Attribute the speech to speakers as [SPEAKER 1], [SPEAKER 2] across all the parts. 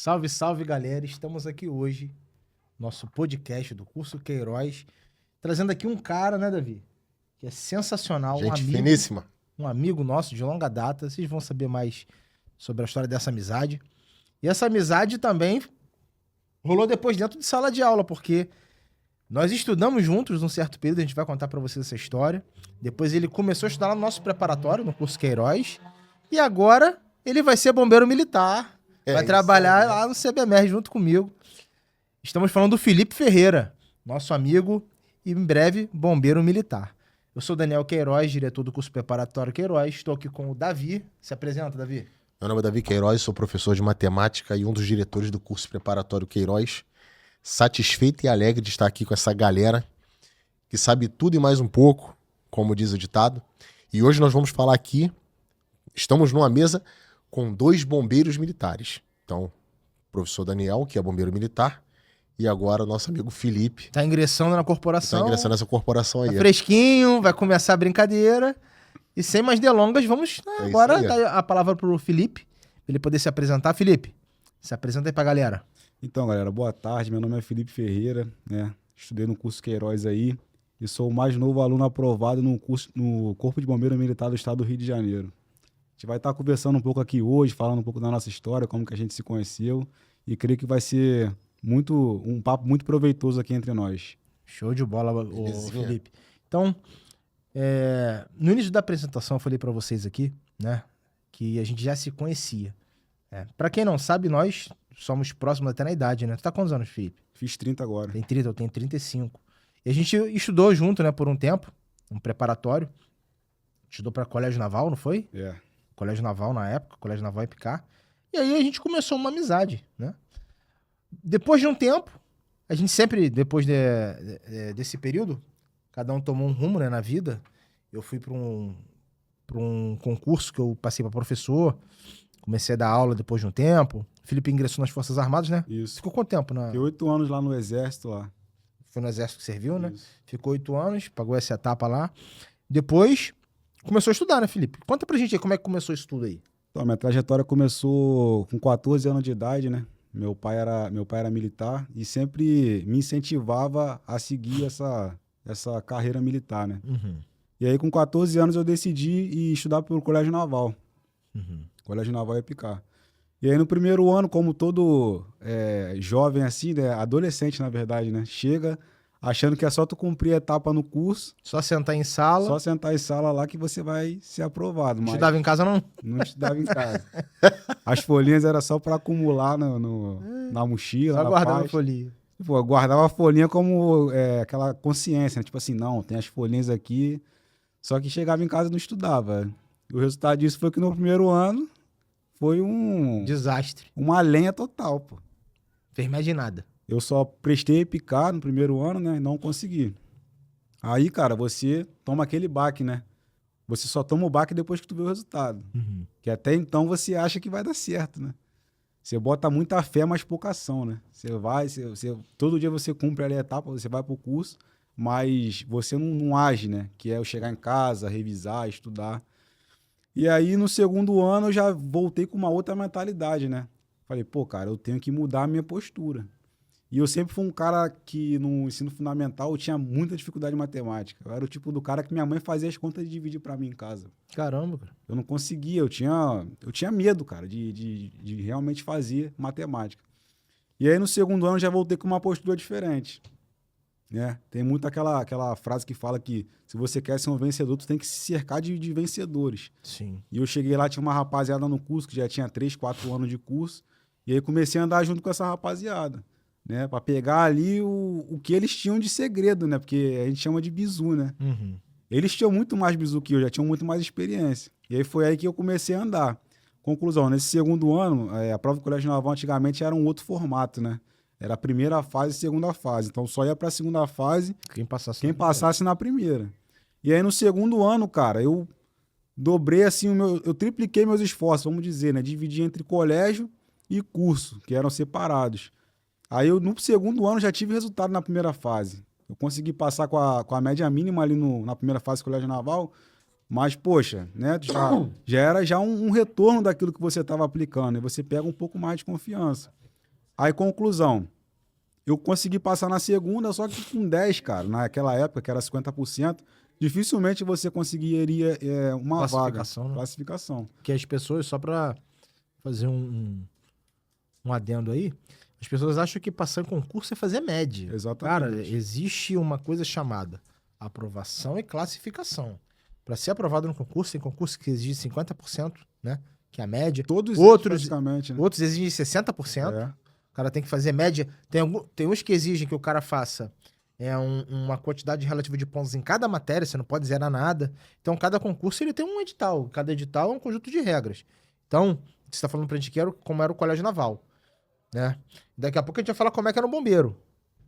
[SPEAKER 1] Salve, salve, galera. Estamos aqui hoje, nosso podcast do Curso Queiroz, trazendo aqui um cara, né, Davi? Que é sensacional,
[SPEAKER 2] Gente finíssima.
[SPEAKER 1] um amigo nosso de longa data. Vocês vão saber mais sobre a história dessa amizade. E essa amizade também rolou depois dentro de sala de aula, porque nós estudamos juntos num certo período, a gente vai contar pra vocês essa história. Depois ele começou a estudar lá no nosso preparatório, no Curso Queiroz, e agora ele vai ser bombeiro militar. Vai trabalhar lá no CBMR junto comigo. Estamos falando do Felipe Ferreira, nosso amigo e em breve bombeiro militar. Eu sou Daniel Queiroz, diretor do curso preparatório Queiroz. Estou aqui com o Davi. Se apresenta, Davi.
[SPEAKER 2] Meu nome é Davi Queiroz, sou professor de matemática e um dos diretores do curso preparatório Queiroz. Satisfeito e alegre de estar aqui com essa galera que sabe tudo e mais um pouco, como diz o ditado. E hoje nós vamos falar aqui, estamos numa mesa com 2 bombeiros militares. Então, o professor Daniel, que é bombeiro militar, e agora o nosso amigo Felipe.
[SPEAKER 1] Tá ingressando na corporação.
[SPEAKER 2] Tá ingressando nessa corporação aí.
[SPEAKER 1] Tá fresquinho, vai começar a brincadeira. E sem mais delongas, vamos agora dar a palavra pro Felipe, pra ele poder se apresentar. Felipe, se apresenta aí pra galera.
[SPEAKER 3] Então, galera, boa tarde. Meu nome é Felipe Ferreira, né? Estudei no curso Queiroz aí e sou o mais novo aluno aprovado no Corpo de Bombeiro Militar do Estado do Rio de Janeiro. A gente vai estar conversando um pouco aqui hoje, falando um pouco da nossa história, como que a gente se conheceu, e creio que vai ser um papo muito proveitoso aqui entre nós.
[SPEAKER 1] Show de bola, ô Felipe. Então, no início da apresentação eu falei pra vocês aqui, né, que a gente já se conhecia. Pra quem não sabe, nós somos próximos até na idade, né? Tu tá quantos anos, Felipe?
[SPEAKER 3] Fiz 30 agora.
[SPEAKER 1] Tem 30, eu tenho 35. E a gente estudou junto, né, por um tempo, um preparatório. Estudou pra Colégio Naval, não foi? Colégio Naval na época, Colégio Naval EPICAR. E aí a gente começou uma amizade, né? Depois de um tempo, a gente sempre, depois desse período, cada um tomou um rumo, né, na vida. Eu fui para um concurso que eu passei para professor, comecei a dar aula depois de um tempo. O Felipe ingressou nas Forças Armadas, né?
[SPEAKER 3] Isso.
[SPEAKER 1] Ficou quanto tempo?
[SPEAKER 3] Fiquei 8 anos lá no Exército, lá.
[SPEAKER 1] Foi no Exército que serviu, né?
[SPEAKER 3] Isso.
[SPEAKER 1] Ficou 8 anos, pagou essa etapa lá. Depois, começou a estudar, né, Felipe? Conta pra gente aí como é que começou isso tudo aí.
[SPEAKER 3] Então, minha trajetória começou com 14 anos de idade, né? Meu pai era militar e sempre me incentivava a seguir essa carreira militar, né? E aí, com 14 anos, eu decidi ir estudar pelo Colégio Naval. Colégio Naval EPICAR. E aí, no primeiro ano, como todo jovem assim, né? Adolescente, na verdade, né? Chega achando que é só tu cumprir a etapa no curso.
[SPEAKER 1] Só sentar em sala.
[SPEAKER 3] Só sentar em sala lá que você vai ser aprovado. Mas
[SPEAKER 1] Estudava em casa, não?
[SPEAKER 3] não estudava em casa. As folhinhas era só para acumular na mochila,
[SPEAKER 1] Só
[SPEAKER 3] na
[SPEAKER 1] guardava a
[SPEAKER 3] pasta.
[SPEAKER 1] folhinha.
[SPEAKER 3] Pô, eu guardava a folhinha como aquela consciência, né? Tipo assim, não, tem as folhinhas aqui. Só que chegava em casa e não estudava. E o resultado disso foi que no primeiro ano foi
[SPEAKER 1] Desastre.
[SPEAKER 3] uma lenha total, pô.
[SPEAKER 1] Fez mais de nada.
[SPEAKER 3] Eu só prestei EPICAR no primeiro ano, né? E não consegui. Aí, cara, você toma aquele baque, né? Você só toma o baque depois que tu vê o resultado. Que até então você acha que vai dar certo, né? Você bota muita fé, mas pouca ação, né? Você vai, todo dia você cumpre ali a etapa, você vai pro curso, mas você não age, né? Que é eu chegar em casa, revisar, estudar. E aí, no segundo ano, eu já voltei com uma outra mentalidade, né? Falei, pô, cara, eu tenho que mudar a minha postura. E eu sempre fui um cara que no ensino fundamental eu tinha muita dificuldade em matemática. Eu era o tipo do cara que minha mãe fazia as contas de dividir pra mim em casa.
[SPEAKER 1] Caramba, cara.
[SPEAKER 3] Eu não conseguia, eu tinha medo, cara, de realmente fazer matemática. E aí no segundo ano eu já voltei com uma postura diferente. Né? Tem muito aquela frase que fala que se você quer ser um vencedor, tu tem que se cercar de vencedores.
[SPEAKER 1] Sim.
[SPEAKER 3] E eu cheguei lá, tinha uma rapaziada no curso que já tinha 3, 4 anos de curso. E aí comecei a andar junto com essa rapaziada. Né, para pegar ali o que eles tinham de segredo, né? Porque a gente chama de bizu, né? Eles tinham muito mais bizu que eu, já tinham muito mais experiência. E aí foi aí que eu comecei a andar. Conclusão, nesse segundo ano, a prova do Colégio Naval antigamente era um outro formato, né? Era a primeira fase e segunda fase. Então só ia para a segunda fase quem passasse na primeira. E aí no segundo ano, cara, eu dobrei assim, eu tripliquei meus esforços, vamos dizer, né? Dividi entre colégio e curso, que eram separados. Aí eu, no segundo ano, já tive resultado na primeira fase. Eu consegui passar com a média mínima ali na primeira fase do Colégio Naval, mas, poxa, né, já era um retorno daquilo que você estava aplicando, e você pega um pouco mais de confiança. Aí, conclusão. Eu consegui passar na segunda, só que com 10, cara. Naquela época, que era 50%, dificilmente você conseguiria uma vaga.
[SPEAKER 1] Classificação, né?
[SPEAKER 3] Classificação.
[SPEAKER 1] Que as pessoas, só pra fazer um adendo aí, as pessoas acham que passar em concurso é fazer média.
[SPEAKER 3] Exatamente.
[SPEAKER 1] Cara, existe uma coisa chamada aprovação e classificação. Para ser aprovado no concurso, tem concurso que exige 50%, né? Que é a média.
[SPEAKER 3] Todos
[SPEAKER 1] Outros,
[SPEAKER 3] eles, praticamente, né?
[SPEAKER 1] outros exigem 60%.
[SPEAKER 3] É.
[SPEAKER 1] O cara tem que fazer média. Tem uns que exigem que o cara faça uma quantidade relativa de pontos em cada matéria, você não pode zerar nada. Então, cada concurso ele tem um edital. Cada edital é um conjunto de regras. Então, você está falando pra gente que era como era o colégio naval, né? Daqui a pouco a gente vai falar como é que era o bombeiro.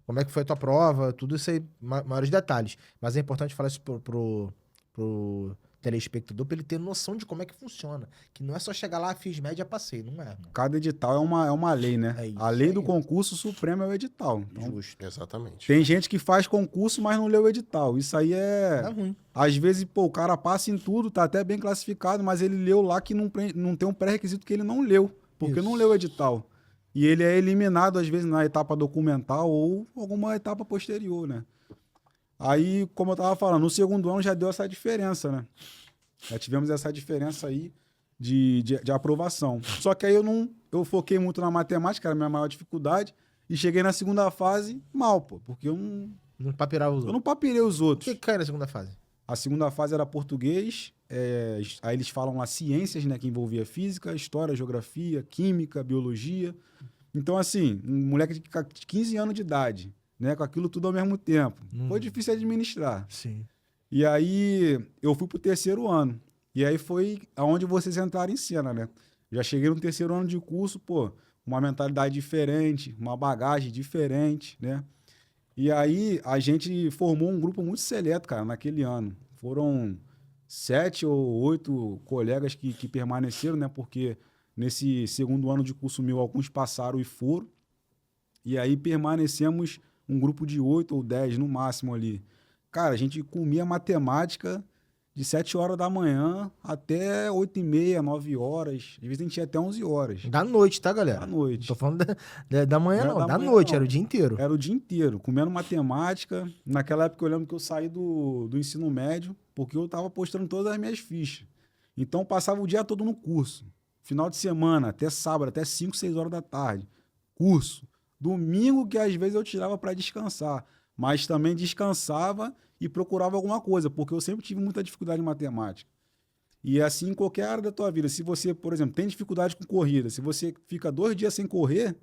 [SPEAKER 1] Como é que foi a tua prova, tudo isso aí, maiores detalhes. Mas é importante falar isso pro telespectador pra ele ter noção de como é que funciona. Que não é só chegar lá, fiz média, passei. Não é, mano.
[SPEAKER 3] Cada edital é uma lei, né?
[SPEAKER 1] É isso
[SPEAKER 3] a lei
[SPEAKER 1] aí.
[SPEAKER 3] do concurso supremo é o edital. Então,
[SPEAKER 1] Justo.
[SPEAKER 2] Exatamente.
[SPEAKER 3] tem gente que faz concurso, mas não lê o edital. Isso aí
[SPEAKER 1] É ruim.
[SPEAKER 3] Às vezes, pô, o cara passa em tudo, tá até bem classificado, mas ele leu lá que não tem um pré-requisito que ele não leu, porque
[SPEAKER 1] Isso.
[SPEAKER 3] não leu o edital. E ele é eliminado, às vezes, na etapa documental ou alguma etapa posterior, né? Aí, como eu tava falando, no segundo ano já deu essa diferença, né? Já tivemos essa diferença aí de aprovação. Só que aí eu foquei muito na matemática, era a minha maior dificuldade, e cheguei na segunda fase mal, pô, porque eu
[SPEAKER 1] Não papirava os
[SPEAKER 3] não
[SPEAKER 1] outros.
[SPEAKER 3] papirei os
[SPEAKER 1] O
[SPEAKER 3] outros.
[SPEAKER 1] que cai na segunda fase?
[SPEAKER 3] A segunda fase era português, aí eles falam lá ciências, né, que envolvia física, história, geografia, química, biologia. Então, assim, um moleque de 15 anos de idade, né, com aquilo tudo ao mesmo tempo. Foi difícil administrar.
[SPEAKER 1] Sim.
[SPEAKER 3] E aí eu fui pro terceiro ano. E aí foi aonde vocês entraram em cena, né? Já cheguei no terceiro ano de curso, pô, uma mentalidade diferente, uma bagagem diferente, né? E aí a gente formou um grupo muito seleto, cara, naquele ano. Foram 7 ou 8 colegas que permaneceram, né? Porque nesse segundo ano de curso meu, alguns passaram e foram. E aí permanecemos um grupo de 8 ou 10 no máximo ali. Cara, a gente comia matemática de 7 horas da manhã até 8h30, 9 horas. Às vezes a gente ia até 11 horas
[SPEAKER 1] Da noite, tá, galera?
[SPEAKER 3] da noite.
[SPEAKER 1] Não tô falando da manhã,
[SPEAKER 3] Não
[SPEAKER 1] não.
[SPEAKER 3] era
[SPEAKER 1] Da
[SPEAKER 3] da manhã,
[SPEAKER 1] noite,
[SPEAKER 3] não.
[SPEAKER 1] era o dia inteiro.
[SPEAKER 3] Era o dia inteiro, comendo matemática. Naquela época eu lembro que eu saí do ensino médio, porque eu estava postando todas as minhas fichas. Então eu passava o dia todo no curso. Final de semana, até sábado, até 5, 6 horas da tarde. Curso. Domingo que às vezes eu tirava para descansar. Mas também descansava e procurava alguma coisa, porque eu sempre tive muita dificuldade em matemática. E assim em qualquer área da tua vida. Se você, por exemplo, tem dificuldade com corrida, se você fica 2 dias sem correr,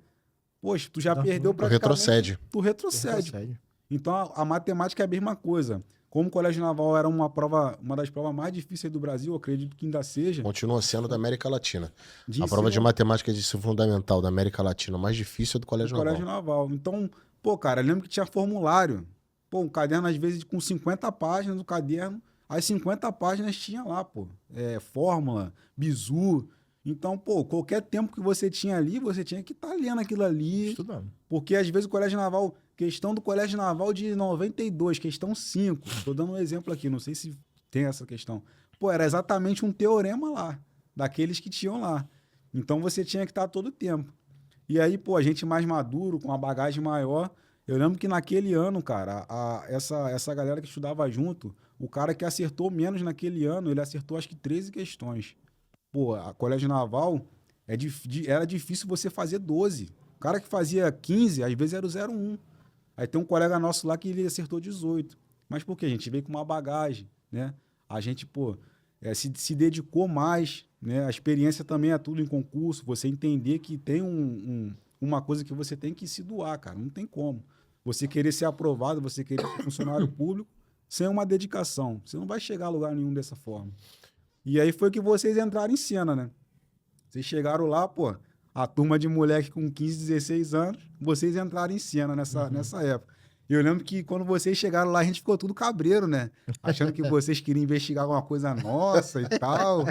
[SPEAKER 3] poxa, tu já
[SPEAKER 1] Dá
[SPEAKER 3] perdeu
[SPEAKER 1] ruim.
[SPEAKER 3] praticamente...
[SPEAKER 2] retrocede.
[SPEAKER 3] Tu retrocede.
[SPEAKER 1] Sério.
[SPEAKER 3] Então a matemática é a mesma coisa. Como o Colégio Naval era uma das provas mais difíceis do Brasil, eu acredito que ainda seja.
[SPEAKER 2] Continua sendo da América Latina.
[SPEAKER 3] de
[SPEAKER 2] A prova de
[SPEAKER 3] ensino
[SPEAKER 2] matemática de ensino fundamental da América Latina mais difícil é do
[SPEAKER 3] do
[SPEAKER 2] Colégio
[SPEAKER 3] Colégio
[SPEAKER 2] Naval.
[SPEAKER 3] Naval. Então, pô, cara, eu lembro que tinha formulário. Pô, um caderno, às vezes, com 50 páginas do caderno, as 50 páginas tinha lá, pô. Fórmula, bizu. Então, pô, qualquer tempo que você tinha ali, você tinha que estar lendo aquilo ali.
[SPEAKER 1] Estudando.
[SPEAKER 3] Porque, às vezes, o Colégio Naval... Questão do Colégio Naval de 92, questão 5. Estou dando um exemplo aqui, não sei se tem essa questão. Pô, era exatamente um teorema lá, daqueles que tinham lá. Então, você tinha que estar todo o tempo. E aí, pô, a gente mais maduro, com uma bagagem maior... Eu lembro que naquele ano, cara, essa galera que estudava junto, o cara que acertou menos naquele ano, ele acertou acho que 13 questões. Pô, a Colégio Naval, era difícil você fazer 12. O cara que fazia 15, às vezes era o 01. Aí tem um colega nosso lá que ele acertou 18. Mas por quê? A gente veio com uma bagagem, né? A gente, pô, se dedicou mais, né? A experiência também é tudo em concurso. Você entender que tem uma coisa que você tem que se doar, cara. Não tem como. Você querer ser aprovado, você querer ser funcionário público sem uma dedicação. Você não vai chegar a lugar nenhum dessa forma. E aí foi que vocês entraram em cena, né? Vocês chegaram lá, pô, a turma de moleque com 15, 16 anos, vocês entraram em cena nessa época. E eu lembro que quando vocês chegaram lá, a gente ficou tudo cabreiro, né? Achando que vocês queriam investigar alguma coisa nossa e tal,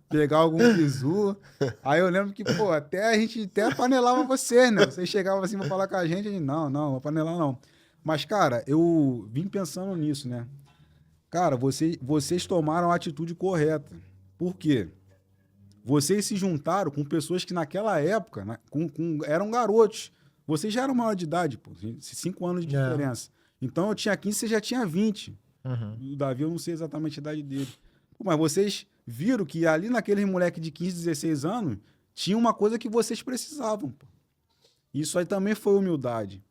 [SPEAKER 3] pegar algum bizu. Aí eu lembro que, pô, a gente até panelava vocês, né? Vocês chegavam assim pra falar com a gente, não vou panelar não. Mas, cara, eu vim pensando nisso, né? Cara, vocês tomaram a atitude correta. Por quê? Vocês se juntaram com pessoas que naquela época eram garotos. Você já era maior de idade, pô. 5 anos de
[SPEAKER 1] É.
[SPEAKER 3] diferença. Então eu tinha 15, você já tinha 20.
[SPEAKER 1] Uhum.
[SPEAKER 3] O Davi, eu não sei exatamente a idade dele. Pô, mas vocês viram que ali naqueles moleque de 15, 16 anos, tinha uma coisa que vocês precisavam, pô. Isso aí também foi humildade.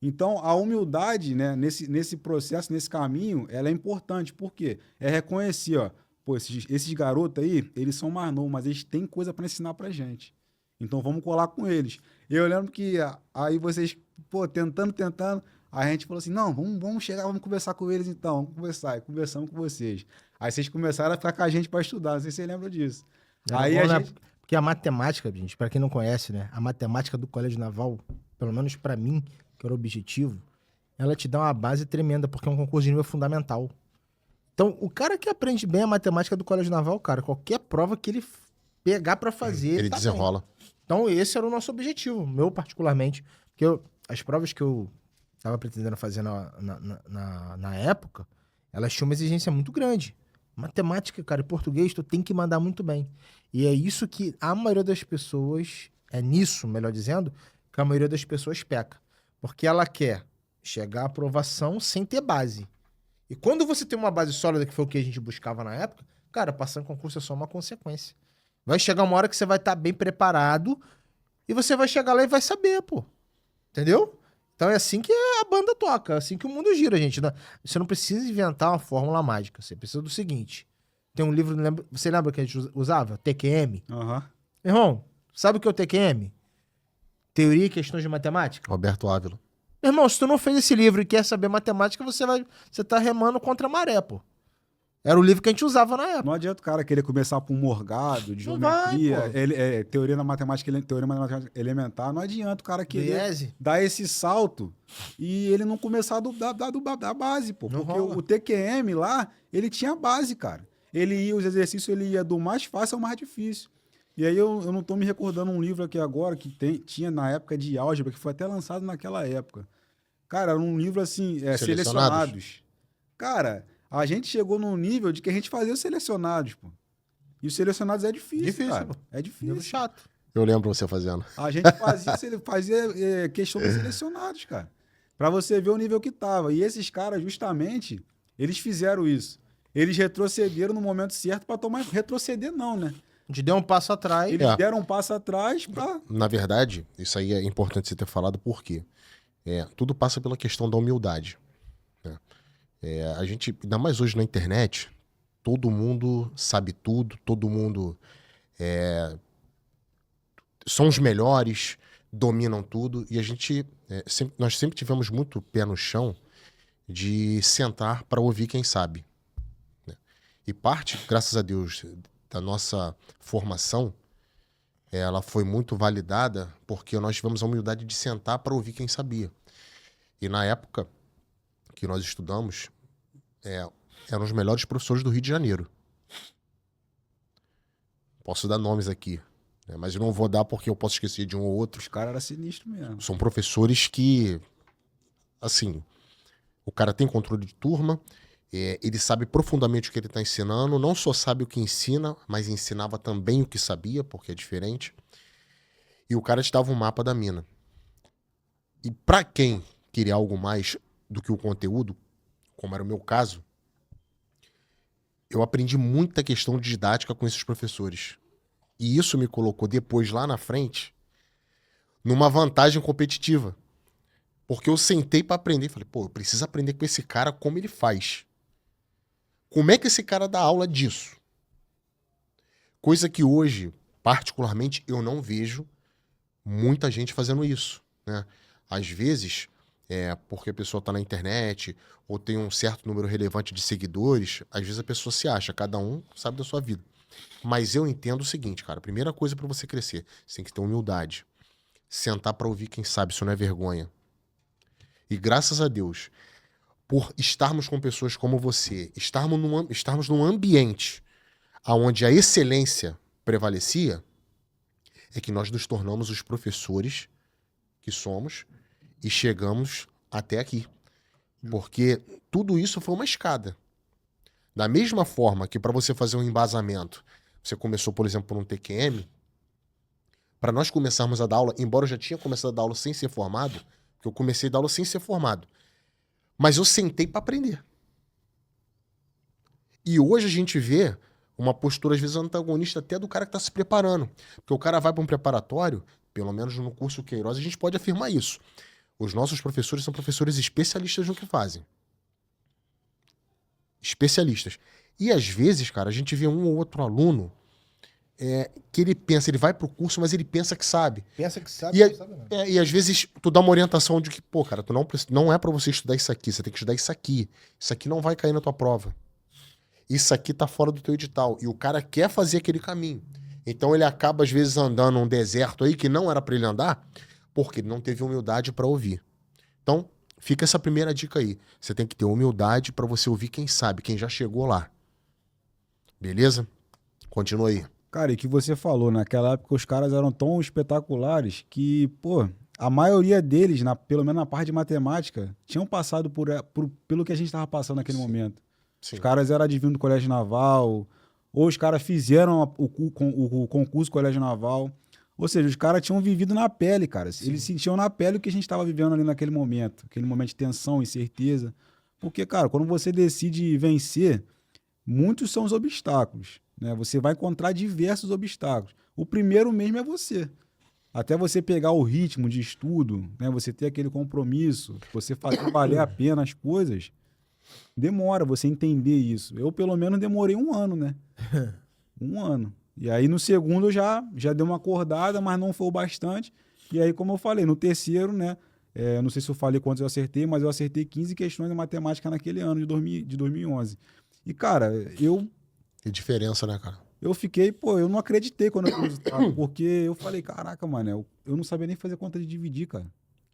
[SPEAKER 3] Então, a humildade, né, nesse processo, nesse caminho, ela é importante. Por quê? É reconhecer, ó, pô, esses garotos aí, eles são mais novos, mas eles têm coisa para ensinar pra gente. Então, vamos colar com eles. Eu lembro que aí vocês, pô, tentando, a gente falou assim, não, vamos chegar, vamos conversar com eles então, vamos conversar. E conversamos com vocês. Aí vocês começaram a ficar com a gente para estudar, não sei se vocês lembram disso.
[SPEAKER 1] Era
[SPEAKER 3] Aí
[SPEAKER 1] bom,
[SPEAKER 3] a
[SPEAKER 1] né?
[SPEAKER 3] gente...
[SPEAKER 1] Porque a matemática, gente, pra quem não conhece, né? A matemática do Colégio Naval, pelo menos pra mim, que era o objetivo, ela te dá uma base tremenda, porque é um concurso de nível fundamental. Então, o cara que aprende bem a matemática do Colégio Naval, cara, qualquer prova que ele pegar pra fazer,
[SPEAKER 2] Ele
[SPEAKER 1] tá bem.
[SPEAKER 2] desenrola.
[SPEAKER 1] Então, esse era o nosso objetivo, meu particularmente. Porque as provas que eu estava pretendendo fazer na época, elas tinham uma exigência muito grande. Matemática, cara, e português, tu tem que mandar muito bem. E é isso que a maioria das pessoas, é nisso, melhor dizendo, que a maioria das pessoas peca. Porque ela quer chegar à aprovação sem ter base. E quando você tem uma base sólida, que foi o que a gente buscava na época, cara, passar em concurso é só uma consequência. Vai chegar uma hora que você vai estar bem preparado e você vai chegar lá e vai saber, pô. Entendeu? Então é assim que a banda toca, é assim que o mundo gira, gente. Você não precisa inventar uma fórmula mágica. Você precisa do seguinte. Tem um livro, você lembra que a gente usava? TQM?
[SPEAKER 3] Aham.
[SPEAKER 1] Irmão, sabe o que é o TQM? Teoria e questões de matemática?
[SPEAKER 2] Roberto Ávila.
[SPEAKER 1] Meu irmão, se tu não fez esse livro e quer saber matemática, você tá remando contra a maré, pô. Era o livro que a gente usava na época.
[SPEAKER 3] Não adianta o cara querer começar por morgado, de
[SPEAKER 1] Não vai,
[SPEAKER 3] geometria, teoria na matemática, teoria matemática elementar. Não adianta o cara querer
[SPEAKER 1] Diese.
[SPEAKER 3] dar esse salto e ele não começar da base, pô.
[SPEAKER 1] Não
[SPEAKER 3] Porque
[SPEAKER 1] rola.
[SPEAKER 3] o TQM lá, ele tinha base, cara. Ele ia, os exercícios, ele ia do mais fácil ao mais difícil. E aí eu não tô me recordando um livro aqui agora que tinha na época de álgebra, que foi até lançado naquela época. Cara, era um livro assim, selecionados. Cara, a gente chegou num nível de que a gente fazia os selecionados, pô. E os selecionados é difícil, cara.
[SPEAKER 1] pô.
[SPEAKER 3] É difícil.
[SPEAKER 1] Livro chato.
[SPEAKER 2] Eu lembro você fazendo.
[SPEAKER 3] A gente fazia questão dos selecionados, cara. Pra você ver o nível que tava. E esses caras, justamente, eles fizeram isso. Eles retrocederam no momento certo pra tomar... Retroceder não, né?
[SPEAKER 1] A gente deu um passo atrás.
[SPEAKER 3] Eles deram um passo atrás pra...
[SPEAKER 2] Na verdade, isso aí é importante você ter falado, por quê? Tudo passa pela questão da humildade. Né? A gente, ainda mais hoje na internet, todo mundo sabe tudo, todo mundo são os melhores, dominam tudo, e a gente, nós sempre tivemos muito pé no chão de sentar para ouvir quem sabe. Né? E parte, graças a Deus, da nossa formação, ela foi muito validada porque nós tivemos a humildade de sentar para ouvir quem sabia. E na época que nós estudamos, eram os melhores professores do Rio de Janeiro. Posso dar nomes aqui, né? Mas eu não vou dar porque eu posso esquecer de um ou outro.
[SPEAKER 3] Os caras eram sinistros mesmo.
[SPEAKER 2] São professores que, assim, o cara tem controle de turma, ele sabe profundamente o que ele está ensinando, não só sabe o que ensina, mas ensinava também o que sabia, porque é diferente. E o cara te dava um mapa da mina. E para quem queria algo mais do que o conteúdo, como era o meu caso, eu aprendi muita questão de didática com esses professores. E isso me colocou depois, lá na frente, numa vantagem competitiva. Porque eu sentei para aprender e falei, pô, eu preciso aprender com esse cara como ele faz. Como é que esse cara dá aula disso? Coisa que hoje, particularmente, eu não vejo muita gente fazendo isso, né? Às vezes, porque a pessoa está na internet ou tem um certo número relevante de seguidores, às vezes a pessoa se acha, cada um sabe da sua vida. Mas eu entendo o seguinte, cara, a primeira coisa para você crescer, você tem que ter humildade. Sentar para ouvir quem sabe, isso não é vergonha. E graças a Deus, por estarmos com pessoas como você, estarmos num ambiente onde a excelência prevalecia, é que nós nos tornamos os professores que somos e chegamos até aqui. Porque tudo isso foi uma escada. Da mesma forma que para você fazer um embasamento, você começou, por exemplo, por um TQM, Para nós começarmos a dar aula, embora eu já tinha começado a dar aula sem ser formado, porque eu comecei a dar aula sem ser formado, mas eu sentei para aprender. E hoje a gente vê uma postura, às vezes, antagonista até do cara que está se preparando. Porque o cara vai para um preparatório, pelo menos no curso Queiroz, a gente pode afirmar isso. Os nossos professores são professores especialistas no que fazem. Especialistas. E às vezes, cara, a gente vê um ou outro aluno que ele pensa, ele vai pro curso, mas ele pensa que sabe.
[SPEAKER 1] Pensa que sabe,
[SPEAKER 2] E,
[SPEAKER 1] não sabe não.
[SPEAKER 2] e às vezes tu dá uma orientação de que, pô, cara, tu não é pra você estudar isso aqui, você tem que estudar isso aqui. Isso aqui não vai cair na tua prova. Isso aqui tá fora do teu edital. E o cara quer fazer aquele caminho. Então ele acaba, às vezes, andando num deserto aí que não era pra ele andar, porque ele não teve humildade pra ouvir. Então, fica essa primeira dica aí. Você tem que ter humildade pra você ouvir quem sabe, quem já chegou lá. Beleza? Continua aí.
[SPEAKER 3] Cara, e que você falou, naquela época os caras eram tão espetaculares que, pô, a maioria deles, pelo menos na parte de matemática, tinham passado pelo que a gente estava passando naquele momento.
[SPEAKER 2] Sim.
[SPEAKER 3] Os caras eram advindos do Colégio Naval, ou os caras fizeram o concurso do Colégio Naval. Ou seja, os caras tinham vivido na pele, cara.
[SPEAKER 1] Sim.
[SPEAKER 3] Eles sentiam na pele o que a gente estava vivendo ali naquele momento. Aquele momento de tensão, incerteza. Porque, cara, quando você decide vencer, muitos são os obstáculos, né? Você vai encontrar diversos obstáculos. O primeiro mesmo é você. Até você pegar o ritmo de estudo, né? Você ter aquele compromisso, você fazer valer a pena as coisas, demora você entender isso. Eu, pelo menos, demorei 1 ano, né? 1 ano. E aí, no segundo, eu já dei uma acordada, mas não foi o bastante. E aí, como eu falei, no terceiro, né? Não sei se eu falei quantos eu acertei, mas eu acertei 15 questões de matemática naquele ano de 2011. E, cara,
[SPEAKER 2] Que diferença, né, cara?
[SPEAKER 3] eu fiquei, pô, eu não acreditei quando eu vi o resultado, porque eu falei, caraca, mano, eu não sabia nem fazer conta de dividir, cara.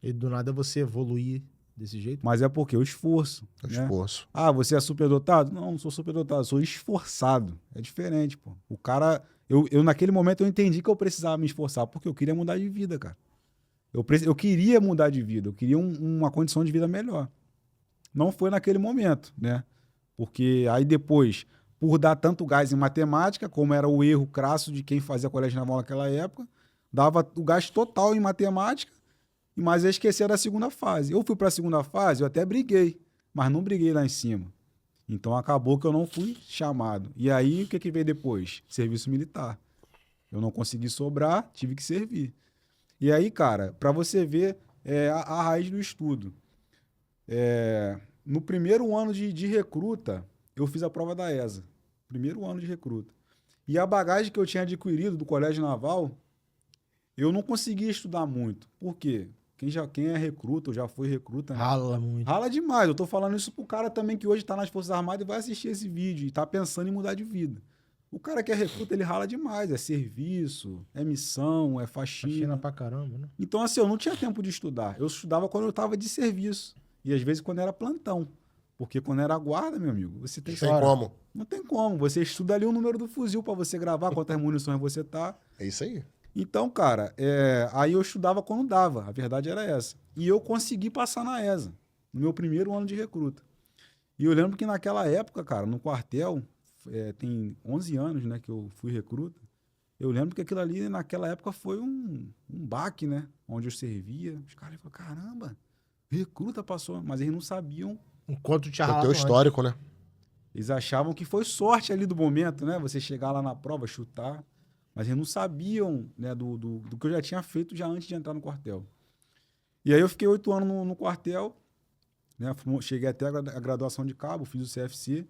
[SPEAKER 1] E do nada você evoluir desse jeito.
[SPEAKER 3] Mas é porque o esforço,
[SPEAKER 2] O
[SPEAKER 3] né?
[SPEAKER 2] esforço.
[SPEAKER 3] Ah, você é superdotado? Não sou superdotado, sou esforçado. É diferente, pô. O cara, eu naquele momento eu entendi que eu precisava me esforçar, porque eu queria mudar de vida, cara. Eu queria mudar de vida, eu queria uma condição de vida melhor. Não foi naquele momento, né? Porque aí depois, por dar tanto gás em matemática, como era o erro crasso de quem fazia colégio naval naquela época, dava o gás total em matemática, mas eu esquecia da segunda fase. Eu fui para a segunda fase, eu até briguei, mas não briguei lá em cima. Então acabou que eu não fui chamado. E aí, o que veio depois? Serviço militar. Eu não consegui sobrar, tive que servir. E aí, cara, para você ver a raiz do estudo. No primeiro ano de recruta, eu fiz a prova da ESA. Primeiro ano de recruta. E a bagagem que eu tinha adquirido do Colégio Naval, eu não conseguia estudar muito. Por quê? Quem é recruta, ou já foi recruta, né?
[SPEAKER 1] Rala muito.
[SPEAKER 3] Rala demais. Eu tô falando isso pro cara também que hoje tá nas Forças Armadas e vai assistir esse vídeo e tá pensando em mudar de vida. O cara que é recruta, ele rala demais. É serviço, é missão, é faxina.
[SPEAKER 1] Faxina pra caramba, né?
[SPEAKER 3] Então, assim, eu não tinha tempo de estudar. Eu estudava quando eu tava de serviço. E às vezes quando era plantão. Porque quando era guarda, meu amigo, você tem
[SPEAKER 2] Tem como.
[SPEAKER 3] Não tem como. Você estuda ali o número do fuzil para você gravar quantas munições você tá.
[SPEAKER 2] É isso aí.
[SPEAKER 3] Então, cara, aí eu estudava quando dava. A verdade era essa. E eu consegui passar na ESA, no meu primeiro ano de recruta. E eu lembro que naquela época, cara, no quartel, tem 11 anos, né, que eu fui recruta. Eu lembro que aquilo ali, naquela época, foi um baque, né? Onde eu servia. Os caras falaram, caramba, recruta passou. Mas eles não sabiam.
[SPEAKER 1] Enquanto tinha
[SPEAKER 2] É o
[SPEAKER 1] ralado
[SPEAKER 2] teu
[SPEAKER 1] antes.
[SPEAKER 2] histórico, né?
[SPEAKER 3] Eles achavam que foi sorte ali do momento, né? Você chegar lá na prova, chutar. Mas eles não sabiam, né, do que eu já tinha feito já antes de entrar no quartel. E aí eu fiquei 8 anos no quartel, né? Cheguei até a graduação de cabo, fiz o CFC.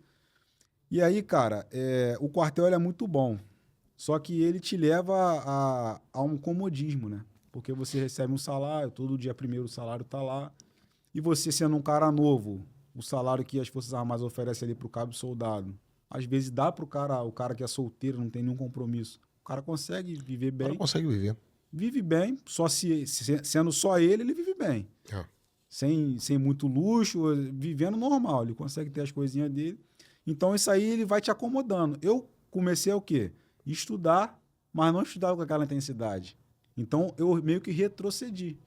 [SPEAKER 3] E aí, cara, o quartel ele é muito bom. Só que ele te leva a um comodismo, né? Porque você recebe um salário, todo dia primeiro o salário tá lá. E você sendo um cara novo, o salário que as Forças Armadas oferecem ali pro cabo soldado, às vezes dá pro cara, o cara que é solteiro, não tem nenhum compromisso. O cara consegue viver
[SPEAKER 2] O
[SPEAKER 3] bem.
[SPEAKER 2] cara consegue viver.
[SPEAKER 3] Vive bem, só sendo só ele vive bem.
[SPEAKER 2] É.
[SPEAKER 3] Sem muito luxo, vivendo normal. Ele consegue ter as coisinhas dele. Então, isso aí ele vai te acomodando. Eu comecei o quê? Estudar, mas não estudava com aquela intensidade. Então, eu meio que retrocedi.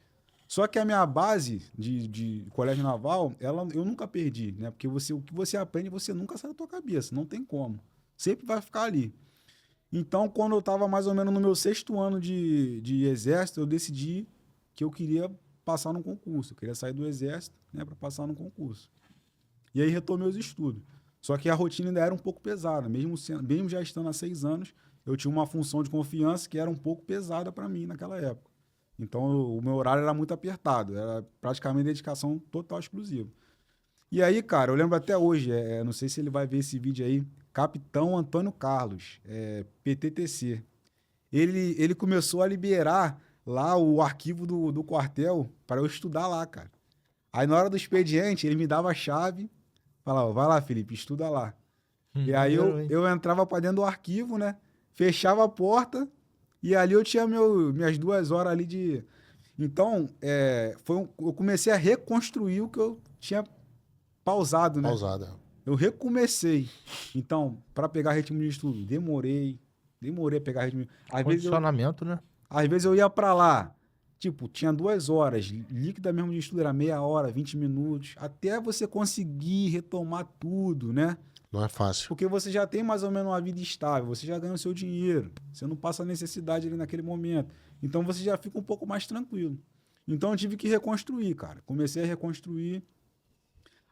[SPEAKER 3] Só que a minha base de colégio naval, eu nunca perdi, né? Porque o que você aprende, você nunca sai da tua cabeça. Não tem como. Sempre vai ficar ali. Então, quando eu estava mais ou menos no meu 6º ano de exército, eu decidi que eu queria passar num concurso. Eu queria sair do exército, né, para passar num concurso. E aí retomei os estudos. Só que a rotina ainda era um pouco pesada. Mesmo já estando há 6 anos, eu tinha uma função de confiança que era um pouco pesada para mim naquela época. Então, o meu horário era muito apertado. Era praticamente dedicação total exclusiva. E aí, cara, eu lembro até hoje, não sei se ele vai ver esse vídeo aí, Capitão Antônio Carlos, PTTC. Ele começou a liberar lá o arquivo do quartel para eu estudar lá, cara. Aí, na hora do expediente, ele me dava a chave, falava, vai lá, Felipe, estuda lá. E aí, eu entrava para dentro do arquivo, né? Fechava a porta e ali eu tinha minhas 2 horas ali de... Então, eu comecei a reconstruir o que eu tinha pausado, né?
[SPEAKER 2] Pausada.
[SPEAKER 3] Eu recomecei. Então, para pegar ritmo de estudo, demorei a pegar ritmo.
[SPEAKER 1] Condicionamento, né?
[SPEAKER 3] Às vezes eu ia para lá, tipo, tinha 2 horas, líquida mesmo de estudo era meia hora, 20 minutos, até você conseguir retomar tudo, né?
[SPEAKER 2] Não é fácil.
[SPEAKER 3] Porque você já tem mais ou menos uma vida estável, você já ganha o seu dinheiro, você não passa necessidade ali naquele momento. Então você já fica um pouco mais tranquilo. Então eu tive que reconstruir, cara. Comecei a reconstruir.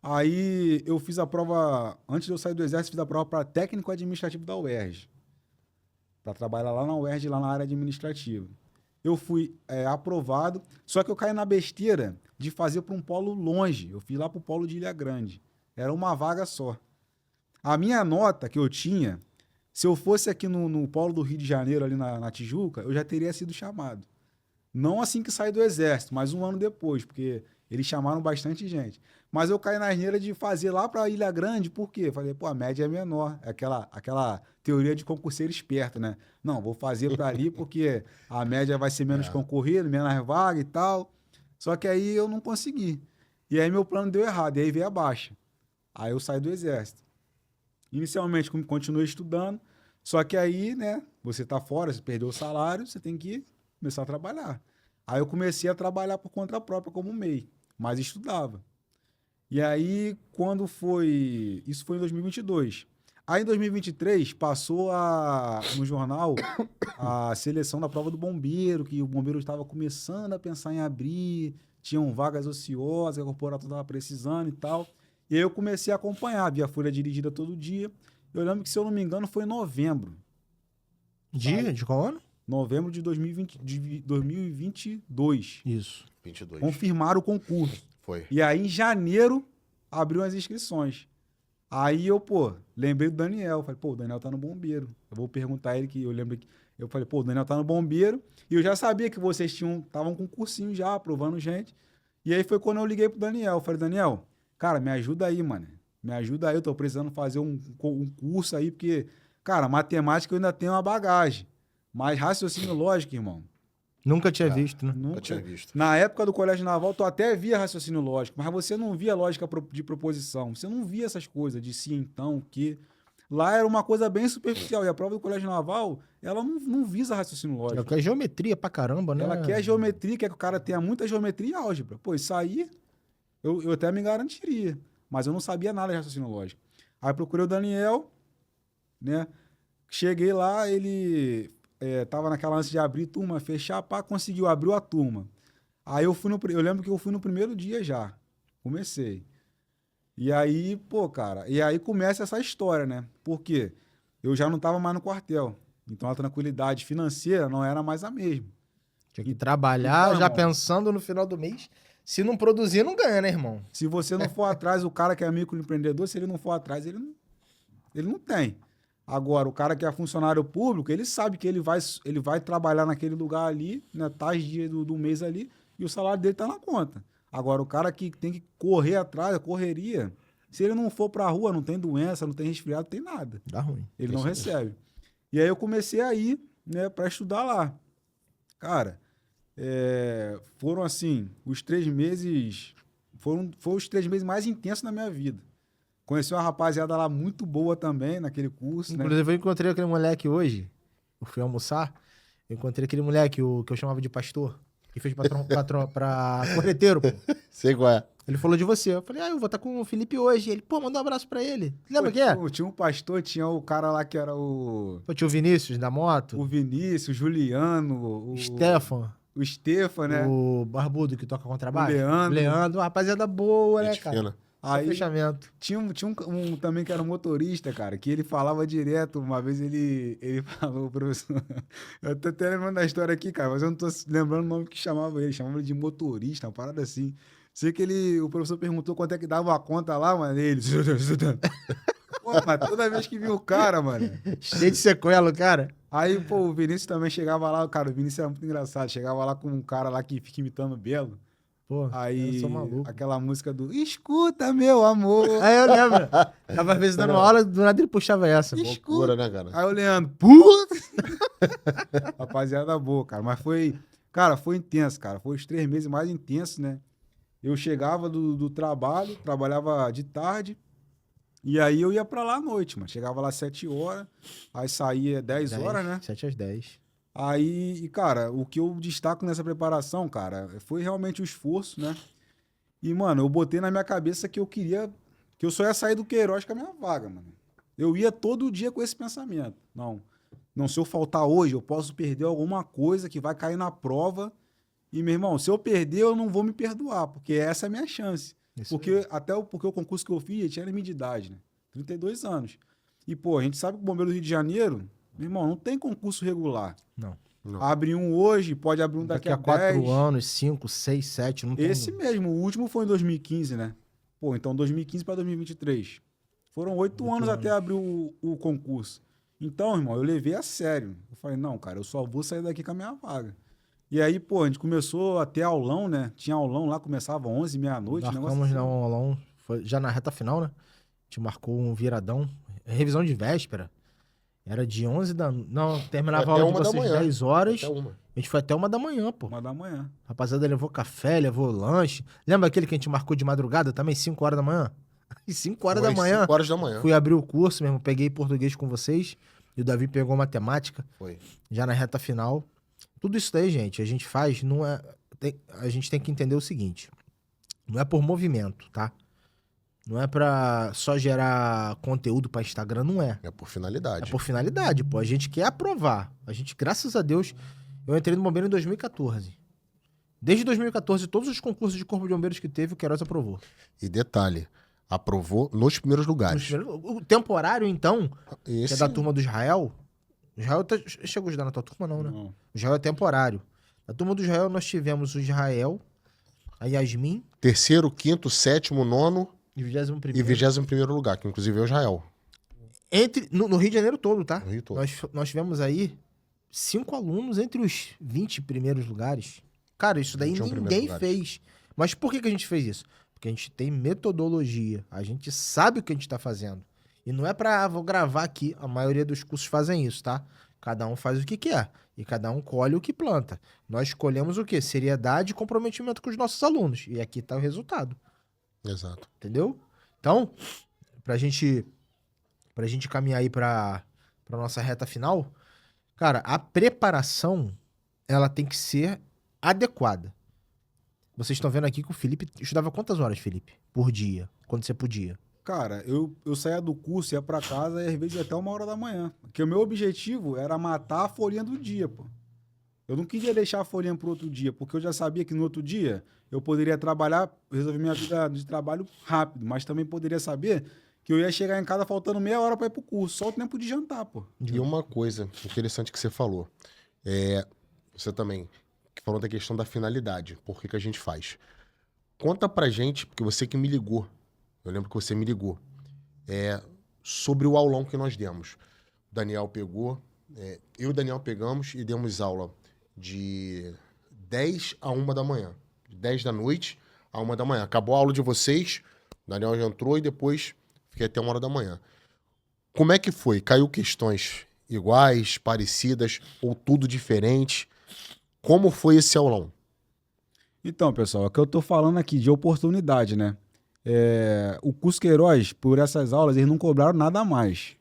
[SPEAKER 3] Aí eu fiz a prova, antes de eu sair do exército, fiz a prova para técnico administrativo da UERJ. Para trabalhar lá na UERJ, lá na área administrativa. Eu fui aprovado, só que eu caí na besteira de fazer para um polo longe. Eu fui lá para o polo de Ilha Grande. Era uma vaga só. A minha nota que eu tinha, se eu fosse aqui no polo do Rio de Janeiro, ali na Tijuca, eu já teria sido chamado. Não assim que saí do exército, mas um ano depois, porque eles chamaram bastante gente. Mas eu caí na asneira de fazer lá para Ilha Grande, por quê? Falei, pô, a média é menor. É aquela teoria de concurseiro esperto, né? Não, vou fazer para ali porque a média vai ser menos concorrida, menos vaga e tal. Só que aí eu não consegui. E aí meu plano deu errado, e aí veio a baixa. Aí eu saí do exército. Inicialmente continuei estudando, só que aí, né, você tá fora, você perdeu o salário, você tem que começar a trabalhar. Aí eu comecei a trabalhar por conta própria como MEI, mas estudava. E aí, quando foi... Isso foi em 2022. Aí, em 2023, passou no jornal a seleção da prova do bombeiro, que o bombeiro estava começando a pensar em abrir, tinham vagas ociosas, a corporação estava precisando e tal. E aí eu comecei a acompanhar, via a folha dirigida todo dia. Eu lembro que, se eu não me engano, foi em novembro.
[SPEAKER 1] De qual ano?
[SPEAKER 3] Novembro de 2022.
[SPEAKER 1] Isso.
[SPEAKER 2] 22.
[SPEAKER 3] Confirmaram o concurso.
[SPEAKER 2] Foi.
[SPEAKER 3] E aí, em janeiro, abriu as inscrições. Aí eu, lembrei do Daniel. Falei, o Daniel tá no bombeiro. Eu vou perguntar a ele que eu lembro que... Eu falei, o Daniel tá no bombeiro. E eu já sabia que vocês estavam com um cursinho já, aprovando gente. E aí foi quando eu liguei pro Daniel. Eu falei, Daniel, cara, me ajuda aí, mano. Me ajuda aí, eu tô precisando fazer um curso aí, porque, cara, matemática eu ainda tenho uma bagagem. Mas raciocínio lógico, irmão.
[SPEAKER 1] Nunca tinha visto, né?
[SPEAKER 2] Nunca tinha visto.
[SPEAKER 3] Na época do Colégio Naval, tu até via raciocínio lógico, mas você não via lógica de proposição. Você não via essas coisas de se, então, que... Lá era uma coisa bem superficial. E a prova do Colégio Naval, ela não visa raciocínio lógico.
[SPEAKER 1] Ela quer geometria pra caramba, né?
[SPEAKER 3] Ela quer geometria, quer que o cara tenha muita geometria e álgebra. Pô, isso aí eu até me garantiria. Mas eu não sabia nada de raciocínio lógico. Aí procurei o Daniel, né? Cheguei lá, ele tava naquela ânsia de abrir turma, fechar, conseguiu, abriu a turma. Aí eu lembro que eu fui no primeiro dia já. Comecei. E aí, cara, começa essa história, né? Porque eu já não tava mais no quartel. Então a tranquilidade financeira não era mais a mesma.
[SPEAKER 1] Tinha que trabalhar
[SPEAKER 3] então,
[SPEAKER 1] já
[SPEAKER 3] irmão,
[SPEAKER 1] pensando no final do mês. Se não produzir, não ganha, né, irmão?
[SPEAKER 3] Se você não for atrás, o cara que é microempreendedor, se ele não for atrás, ele não tem. Agora, o cara que é funcionário público, ele sabe que ele vai trabalhar naquele lugar ali, né, tais dias do mês ali, e o salário dele tá na conta. Agora, o cara que tem que correr atrás, a correria, se ele não for pra rua, não tem doença, não tem resfriado, não tem nada.
[SPEAKER 1] Dá ruim.
[SPEAKER 3] Ele não recebe. E aí eu comecei a ir, né, pra estudar lá. Cara, foram assim, os 3 meses... Foram os 3 meses mais intensos da minha vida. Conheci uma rapaziada lá muito boa também, naquele curso,
[SPEAKER 1] Inclusive, eu encontrei aquele moleque hoje, eu fui almoçar, eu encontrei aquele moleque, que eu chamava de pastor, que fez pra correteiro, pô.
[SPEAKER 2] Sei qual é.
[SPEAKER 1] Ele falou de você. Eu falei, eu vou estar com o Felipe hoje. Ele, pô, manda um abraço pra ele. Lembra
[SPEAKER 3] Pô,
[SPEAKER 1] quem é?
[SPEAKER 3] tinha um pastor, tinha o cara lá que era
[SPEAKER 1] Pô, tinha o Vinícius da moto,
[SPEAKER 3] o Vinícius, o Juliano,
[SPEAKER 1] o Stefan,
[SPEAKER 3] o Stefan, né?
[SPEAKER 1] o Barbudo que toca contrabaixo.
[SPEAKER 3] O Leandro.
[SPEAKER 1] Leandro, uma rapaziada boa, né,
[SPEAKER 2] Gente
[SPEAKER 1] cara?
[SPEAKER 2] fina.
[SPEAKER 1] Só
[SPEAKER 3] Aí
[SPEAKER 1] fechamento.
[SPEAKER 3] tinha um também que era um motorista, cara, que ele falava direto. Uma vez ele falou, professor. Eu tô até lembrando da história aqui, cara, mas eu não tô lembrando o nome que chamava ele. Chamava ele de motorista, uma parada assim. Sei que o professor perguntou quanto é que dava a conta lá, mano. Ele. Pô, mas toda vez que viu o cara, mano.
[SPEAKER 1] Cheio de sequela, cara.
[SPEAKER 3] Aí, pô, o Vinícius também chegava lá, cara, o Vinícius era muito engraçado. Chegava lá com um cara lá que fica imitando o Belo.
[SPEAKER 1] Pô,
[SPEAKER 3] Aí,
[SPEAKER 1] eu sou maluco.
[SPEAKER 3] aquela música do Escuta, meu amor.
[SPEAKER 1] Aí eu lembro. Tava às vezes dando aula, do nada ele puxava essa.
[SPEAKER 2] Loucura, né, cara?
[SPEAKER 3] Aí o Leandro, puta! Rapaziada boa, cara. Mas foi, cara, foi intenso, cara. Foi os 3 meses mais intensos, né? Eu chegava do trabalho, trabalhava de tarde, e aí eu ia pra lá à noite, mano. Chegava lá às 7 horas, aí saía 10 horas, né?
[SPEAKER 1] 7 às 10.
[SPEAKER 3] Aí, e, cara, o que eu destaco nessa preparação, cara, foi realmente o esforço, né? E, mano, eu botei na minha cabeça que eu queria, que eu só ia sair do Queiroz com a minha vaga, mano. Eu ia todo dia com esse pensamento. Não, se eu faltar hoje, eu posso perder alguma coisa que vai cair na prova. E, meu irmão, se eu perder, eu não vou me perdoar, porque essa é a minha chance.
[SPEAKER 1] Isso
[SPEAKER 3] Porque porque o concurso que eu fiz tinha limite de idade, né? 32 anos. E, pô, a gente sabe que o Bombeiro do Rio de Janeiro, meu irmão, não tem concurso regular.
[SPEAKER 1] Não.
[SPEAKER 3] Abre um hoje, pode abrir um daqui a
[SPEAKER 1] 4
[SPEAKER 3] 10.
[SPEAKER 1] anos, 5, 6, 7, não tem.
[SPEAKER 3] Esse mesmo, o último foi em 2015, né? Pô, então 2015 para 2023. Foram 8 anos até abrir o concurso. Então, irmão, eu levei a sério. Eu falei, não, cara, eu só vou sair daqui com a minha vaga. E aí, pô, a gente começou a ter aulão, né? Tinha aulão lá, começava 11, meia-noite.
[SPEAKER 1] Marcamos na aulão, já na reta final, né? A gente marcou um viradão, revisão de véspera. Era de 11 da... Não, terminava a aula de vocês 10 horas. A gente foi até 1 da manhã, pô.
[SPEAKER 3] 1 da manhã.
[SPEAKER 1] A rapaziada levou café, levou lanche. Lembra aquele que a gente marcou de madrugada também, 5 horas da manhã? E 5 horas da manhã.
[SPEAKER 2] 5 horas da manhã.
[SPEAKER 1] Fui abrir o curso mesmo, peguei português com vocês. E o Davi pegou matemática.
[SPEAKER 2] Foi.
[SPEAKER 1] Já na reta final. Tudo isso daí, gente, a gente faz, não é... a gente tem que entender o seguinte. Não é por movimento, tá? Não é pra só gerar conteúdo pra Instagram, não é.
[SPEAKER 2] É por finalidade.
[SPEAKER 1] É por finalidade, pô. A gente quer aprovar. A gente, graças a Deus, eu entrei no Bombeiro em 2014. Desde 2014, todos os concursos de Corpo de Bombeiros que teve, o Queiroz aprovou.
[SPEAKER 2] E detalhe, aprovou nos primeiros lugares.
[SPEAKER 1] O temporário, então, que
[SPEAKER 2] Esse...
[SPEAKER 1] é da turma do Israel... Israel chegou a estudar na tua turma, não, né? Não. O Israel é temporário. Da turma do Israel, nós tivemos o Israel, a Yasmin...
[SPEAKER 2] 3º, 5º, 7º, 9º...
[SPEAKER 1] E 21º.
[SPEAKER 2] E 21º lugar, que inclusive é o Israel.
[SPEAKER 1] No Rio de Janeiro todo, tá?
[SPEAKER 2] No Rio todo.
[SPEAKER 1] Nós tivemos aí 5 alunos entre os 20 primeiros lugares. Cara, isso daí ninguém fez. Mas por que a gente fez isso? Porque a gente tem metodologia. A gente sabe o que a gente tá fazendo. E não é vou gravar aqui. A maioria dos cursos fazem isso, tá? Cada um faz o que quer. E cada um colhe o que planta. Nós escolhemos o quê? Seriedade e comprometimento com os nossos alunos. E aqui tá o resultado.
[SPEAKER 2] Exato.
[SPEAKER 1] Entendeu? Então, pra gente caminhar aí pra nossa reta final, cara, a preparação, ela tem que ser adequada. Vocês estão vendo aqui que o Felipe estudava quantas horas, Felipe? Por dia, quando você podia?
[SPEAKER 3] Cara, eu saía do curso, ia pra casa e às vezes até 1 hora da manhã. Porque o meu objetivo era matar a folhinha do dia, pô. Eu não queria deixar a folhinha pro outro dia, porque eu já sabia que no outro dia eu poderia trabalhar, resolver minha vida de trabalho rápido, mas também poderia saber que eu ia chegar em casa faltando meia hora para ir pro curso, só o tempo de jantar, pô.
[SPEAKER 2] E uma coisa interessante que você falou, você também falou da questão da finalidade, por que a gente faz. Conta pra gente, porque você que me ligou, eu lembro que você me ligou, sobre o aulão que nós demos. O Daniel pegou, eu e o Daniel pegamos e demos aula de 10 a 1 da manhã. De 10 da noite a 1 da manhã. Acabou a aula de vocês, o Daniel já entrou e depois fiquei até 1 hora da manhã. Como é que foi? Caiu questões iguais, parecidas ou tudo diferente? Como foi esse aulão?
[SPEAKER 3] Então, pessoal, é o que eu tô falando aqui de oportunidade, né? O curso Queiroz, por essas aulas, eles não cobraram nada a mais,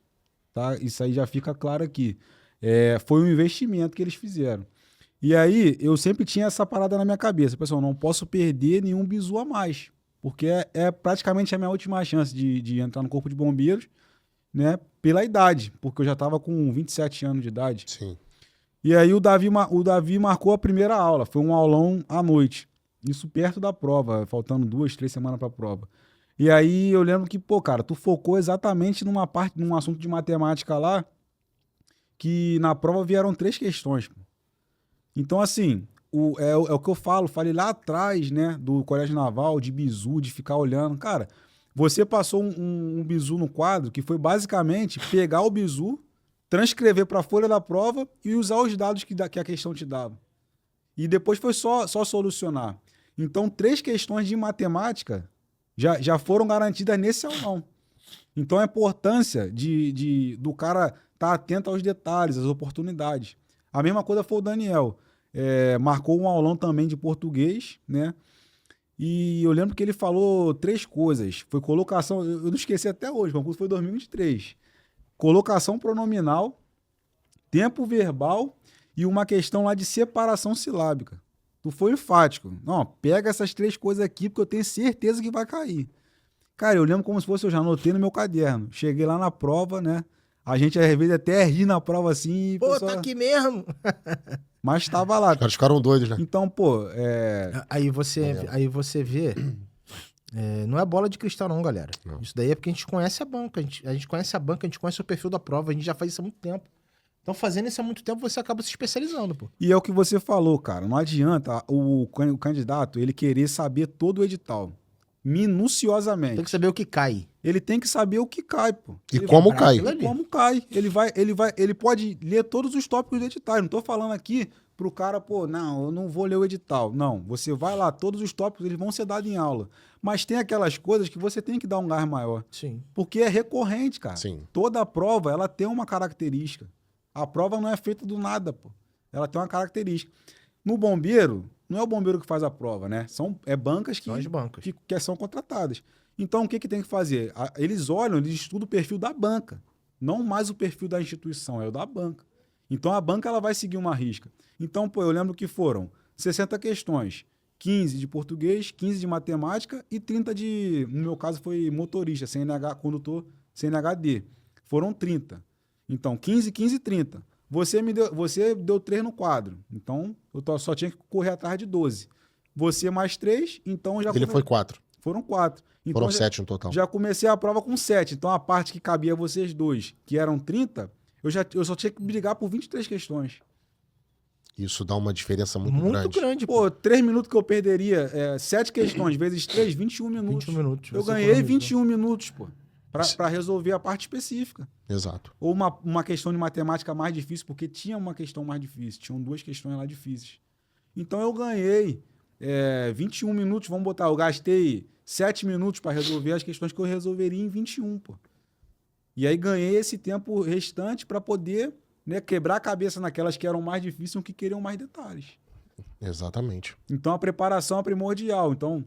[SPEAKER 3] tá? Isso aí já fica claro aqui. Foi um investimento que eles fizeram. E aí, eu sempre tinha essa parada na minha cabeça. Pessoal, não posso perder nenhum bizu a mais. Porque é praticamente a minha última chance de entrar no Corpo de Bombeiros, né? Pela idade, porque eu já estava com 27 anos de idade.
[SPEAKER 2] Sim.
[SPEAKER 3] E aí o Davi marcou a primeira aula, foi um aulão à noite. Isso perto da prova, faltando 2, 3 semanas para a prova. E aí eu lembro que, pô, cara, tu focou exatamente num assunto de matemática lá, que na prova vieram 3 questões. Então, assim, é o que eu falei lá atrás, né, do Colégio Naval, de bizu, de ficar olhando. Cara, você passou um bizu no quadro que foi basicamente pegar o bizu, transcrever para a folha da prova e usar os dados que a questão te dava. E depois foi só solucionar. Então, 3 questões de matemática já foram garantidas nesse aulão. Então, a importância do cara estar atento aos detalhes, às oportunidades. A mesma coisa foi o Daniel. Marcou um aulão também de português, né? E eu lembro que ele falou 3 coisas. Foi colocação, eu não esqueci até hoje, o concurso foi em 2023. Colocação pronominal, tempo verbal e uma questão lá de separação silábica. Tu foi enfático. Não, pega essas 3 coisas aqui porque eu tenho certeza que vai cair. Cara, eu lembro como se fosse, eu já anotei no meu caderno. Cheguei lá na prova, né? A gente às vezes até ri na prova assim.
[SPEAKER 1] Pô,
[SPEAKER 3] pessoal...
[SPEAKER 1] tá aqui mesmo.
[SPEAKER 3] Mas tava lá.
[SPEAKER 2] Os caras ficaram doidos, né?
[SPEAKER 3] Então, pô,
[SPEAKER 1] Aí você vê. Não é bola de cristal, não, galera.
[SPEAKER 2] Não.
[SPEAKER 1] Isso daí é porque a gente conhece a banca. A gente conhece a banca, a gente conhece o perfil da prova, a gente já faz isso há muito tempo. Então, fazendo isso há muito tempo, você acaba se especializando, pô.
[SPEAKER 3] E é o que você falou, cara. Não adianta o candidato ele querer saber todo o edital. Minuciosamente.
[SPEAKER 1] Tem que saber o que cai.
[SPEAKER 3] Ele tem que saber o que cai, pô.
[SPEAKER 2] E
[SPEAKER 3] Ele
[SPEAKER 2] como
[SPEAKER 1] vai
[SPEAKER 2] cai.
[SPEAKER 1] aquilo ali.
[SPEAKER 3] Como cai. Ele pode ler todos os tópicos do edital. Eu não tô falando aqui pro cara, pô, não, eu não vou ler o edital. Não, você vai lá, todos os tópicos eles vão ser dados em aula. Mas tem aquelas coisas que você tem que dar um gás maior.
[SPEAKER 1] Sim.
[SPEAKER 3] Porque é recorrente, cara.
[SPEAKER 2] Sim.
[SPEAKER 3] Toda prova, ela tem uma característica. A prova não é feita do nada, pô. Ela tem uma característica. No bombeiro, não é o bombeiro que faz a prova, né? São bancas
[SPEAKER 1] São as bancas.
[SPEAKER 3] que são contratadas. Então, o que tem que fazer? Eles olham, eles estudam o perfil da banca. Não mais o perfil da instituição, é o da banca. Então, a banca ela vai seguir uma risca. Então, pô, eu lembro que foram 60 questões. 15 de português, 15 de matemática e 30 de... No meu caso, foi motorista, CNH, condutor, CNHD. Foram 30. Então, 15, 15 e 30. Você deu 3 no quadro. Então, eu só tinha que correr atrás de 12. Você mais 3, então já...
[SPEAKER 2] Ele foi 4.
[SPEAKER 3] Foram 4. Então,
[SPEAKER 2] Foram 7 no total.
[SPEAKER 3] já comecei a prova com 7. Então, a parte que cabia a vocês dois, que eram 30, eu só tinha que brigar por 23 questões.
[SPEAKER 2] Isso dá uma diferença muito grande.
[SPEAKER 3] Pô, 3 minutos que eu perderia, 7 questões vezes 3, 21 minutos.
[SPEAKER 1] 21 minutos.
[SPEAKER 3] Eu
[SPEAKER 1] você
[SPEAKER 3] ganhei
[SPEAKER 1] economizou.
[SPEAKER 3] 21 minutos, pô, pra resolver a parte específica.
[SPEAKER 2] Exato.
[SPEAKER 3] Ou uma questão de matemática mais difícil, porque tinha uma questão mais difícil. Tinham 2 questões lá difíceis. Então, eu ganhei 21 minutos, vamos botar, eu gastei 7 minutos para resolver as questões que eu resolveria em 21, pô. E aí ganhei esse tempo restante para poder, né, quebrar a cabeça naquelas que eram mais difíceis ou que queriam mais detalhes.
[SPEAKER 2] Exatamente.
[SPEAKER 3] Então a preparação é primordial. Então,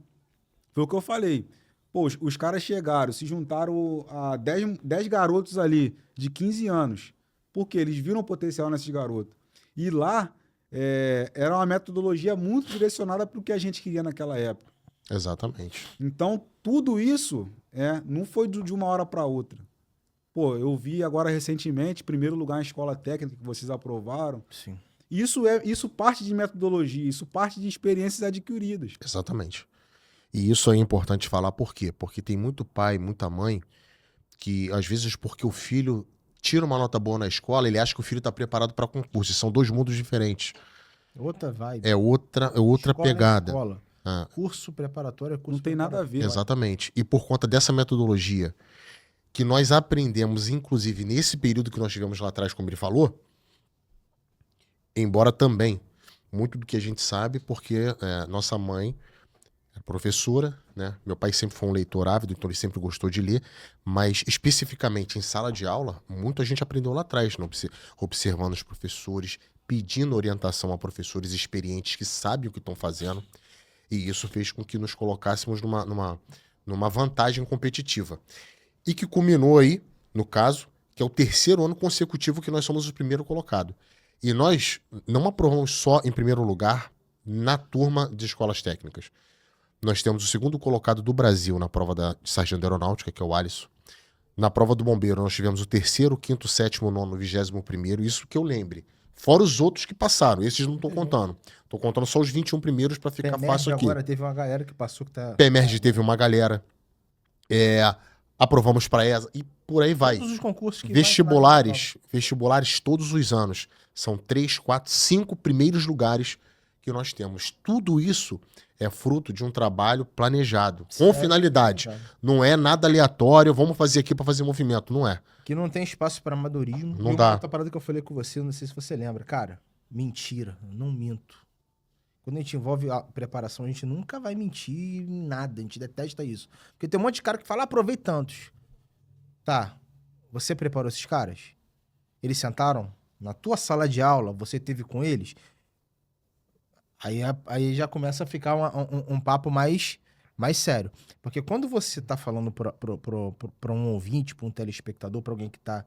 [SPEAKER 3] foi o que eu falei. Pô, os caras chegaram, se juntaram a 10 garotos ali de 15 anos. Porque eles viram o potencial nesses garotos. E lá era uma metodologia muito direcionada para o que a gente queria naquela época.
[SPEAKER 2] Exatamente.
[SPEAKER 3] Então, tudo isso não foi de uma hora para outra. Pô, eu vi agora recentemente, primeiro lugar em escola técnica que vocês aprovaram.
[SPEAKER 1] Sim.
[SPEAKER 3] Isso parte de metodologia, isso parte de experiências adquiridas.
[SPEAKER 2] Exatamente. E isso é importante falar por quê? Porque tem muito pai, muita mãe que, às vezes, porque o filho tira uma nota boa na escola, ele acha que o filho está preparado para concurso. E são 2 mundos diferentes.
[SPEAKER 1] Outra vibe.
[SPEAKER 2] É outra
[SPEAKER 1] Escola
[SPEAKER 2] pegada.
[SPEAKER 1] Escola.
[SPEAKER 2] Ah,
[SPEAKER 1] Curso preparatório é curso
[SPEAKER 3] Não tem nada a
[SPEAKER 1] preparatório.
[SPEAKER 3] ver.
[SPEAKER 2] exatamente. E por conta dessa metodologia que nós aprendemos, inclusive, nesse período que nós tivemos lá atrás, como ele falou, embora também, muito do que a gente sabe, porque nossa mãe é professora, né? Meu pai sempre foi um leitor ávido, então ele sempre gostou de ler, mas especificamente em sala de aula, muito a gente aprendeu lá atrás, né? Observando os professores, pedindo orientação a professores experientes que sabem o que estão fazendo, e isso fez com que nos colocássemos numa vantagem competitiva. E que culminou aí, no caso, que é o 3º ano consecutivo que nós somos o primeiro colocado. E nós não aprovamos só em primeiro lugar na turma de escolas técnicas. nós temos o segundo colocado do Brasil na prova de sargento aeronáutica, que é o Alisson. Na prova do bombeiro, nós tivemos o terceiro, quinto, sétimo, nono, 21º, isso que eu lembre. Fora os outros que passaram, esses não estou contando. Estou contando só os 21 primeiros para ficar fácil aqui.
[SPEAKER 1] Agora teve uma galera que passou que tá...
[SPEAKER 2] PEMERG teve uma galera. Aprovamos para ESA e por aí vai.
[SPEAKER 1] Todos os concursos que
[SPEAKER 2] Vestibulares todos os anos. São 3, 4, 5 primeiros lugares que nós temos. Tudo isso é fruto de um trabalho planejado, com finalidade. Não é nada aleatório, vamos fazer aqui para fazer movimento, não é.
[SPEAKER 1] Que não tem espaço para amadorismo.
[SPEAKER 2] Não dá.
[SPEAKER 1] Outra parada que eu falei com você, não sei se você lembra. Cara, mentira, não minto. Quando a gente envolve a preparação, a gente nunca vai mentir em nada, a gente detesta isso. Porque tem um monte de cara que fala, aprovei tantos. Tá, você preparou esses caras? Eles sentaram na tua sala de aula, você teve com eles? Aí já começa a ficar um papo mais sério. Porque quando você tá falando para um ouvinte, para um telespectador, para alguém que tá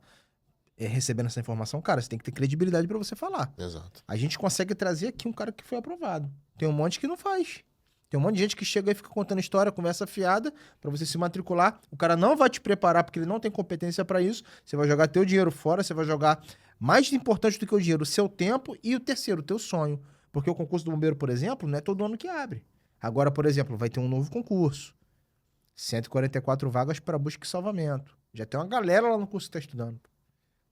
[SPEAKER 1] recebendo essa informação, cara, você tem que ter credibilidade para você falar.
[SPEAKER 2] Exato.
[SPEAKER 1] A gente consegue trazer aqui um cara que foi aprovado. Tem um monte que não faz. Tem um monte de gente que chega e fica contando história, conversa fiada, para você se matricular. O cara não vai te preparar porque ele não tem competência para isso. Você vai jogar teu dinheiro fora, você vai jogar mais importante do que o dinheiro, o seu tempo e o terceiro, o teu sonho. Porque o concurso do bombeiro, por exemplo, não é todo ano que abre. Agora, por exemplo, vai ter um novo concurso. 144 vagas para busca e salvamento. Já tem uma galera lá no curso que está estudando.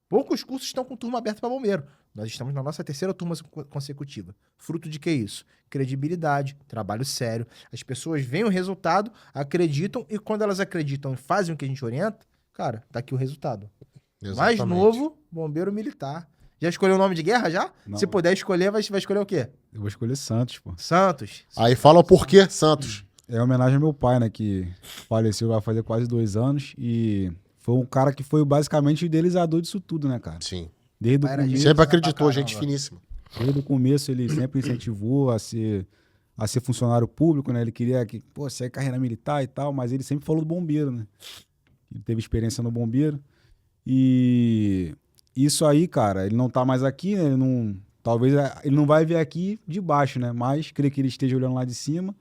[SPEAKER 1] Poucos cursos estão com turma aberta para bombeiro. Nós estamos na nossa terceira turma consecutiva. Fruto de que isso? Credibilidade, trabalho sério. As pessoas veem o resultado, acreditam, e quando elas acreditam e fazem o que a gente orienta, cara, tá aqui o resultado.
[SPEAKER 2] Exatamente.
[SPEAKER 1] Mais novo, bombeiro militar. Já escolheu o nome de guerra, já?
[SPEAKER 3] Não.
[SPEAKER 1] Se puder escolher, vai escolher o quê?
[SPEAKER 3] Eu vou escolher Santos, pô.
[SPEAKER 1] Santos.
[SPEAKER 2] Aí fala por quê, Santos.
[SPEAKER 3] É homenagem ao meu pai, né, que faleceu vai fazer quase 2 anos e foi um cara que foi basicamente o idealizador disso tudo, né, cara?
[SPEAKER 2] Sim.
[SPEAKER 3] Desde o
[SPEAKER 1] Era
[SPEAKER 3] começo,
[SPEAKER 2] Sempre acreditou,
[SPEAKER 1] pra caramba.
[SPEAKER 2] gente finíssima.
[SPEAKER 3] desde o começo ele sempre incentivou a ser funcionário público, né? Ele queria que, pô, sair carreira militar e tal, mas ele sempre falou do bombeiro, né? Ele teve experiência no bombeiro. E isso aí, cara, ele não tá mais aqui, né? Ele não, talvez ele não vai ver aqui de baixo, né? Mas creio que ele esteja olhando lá de cima.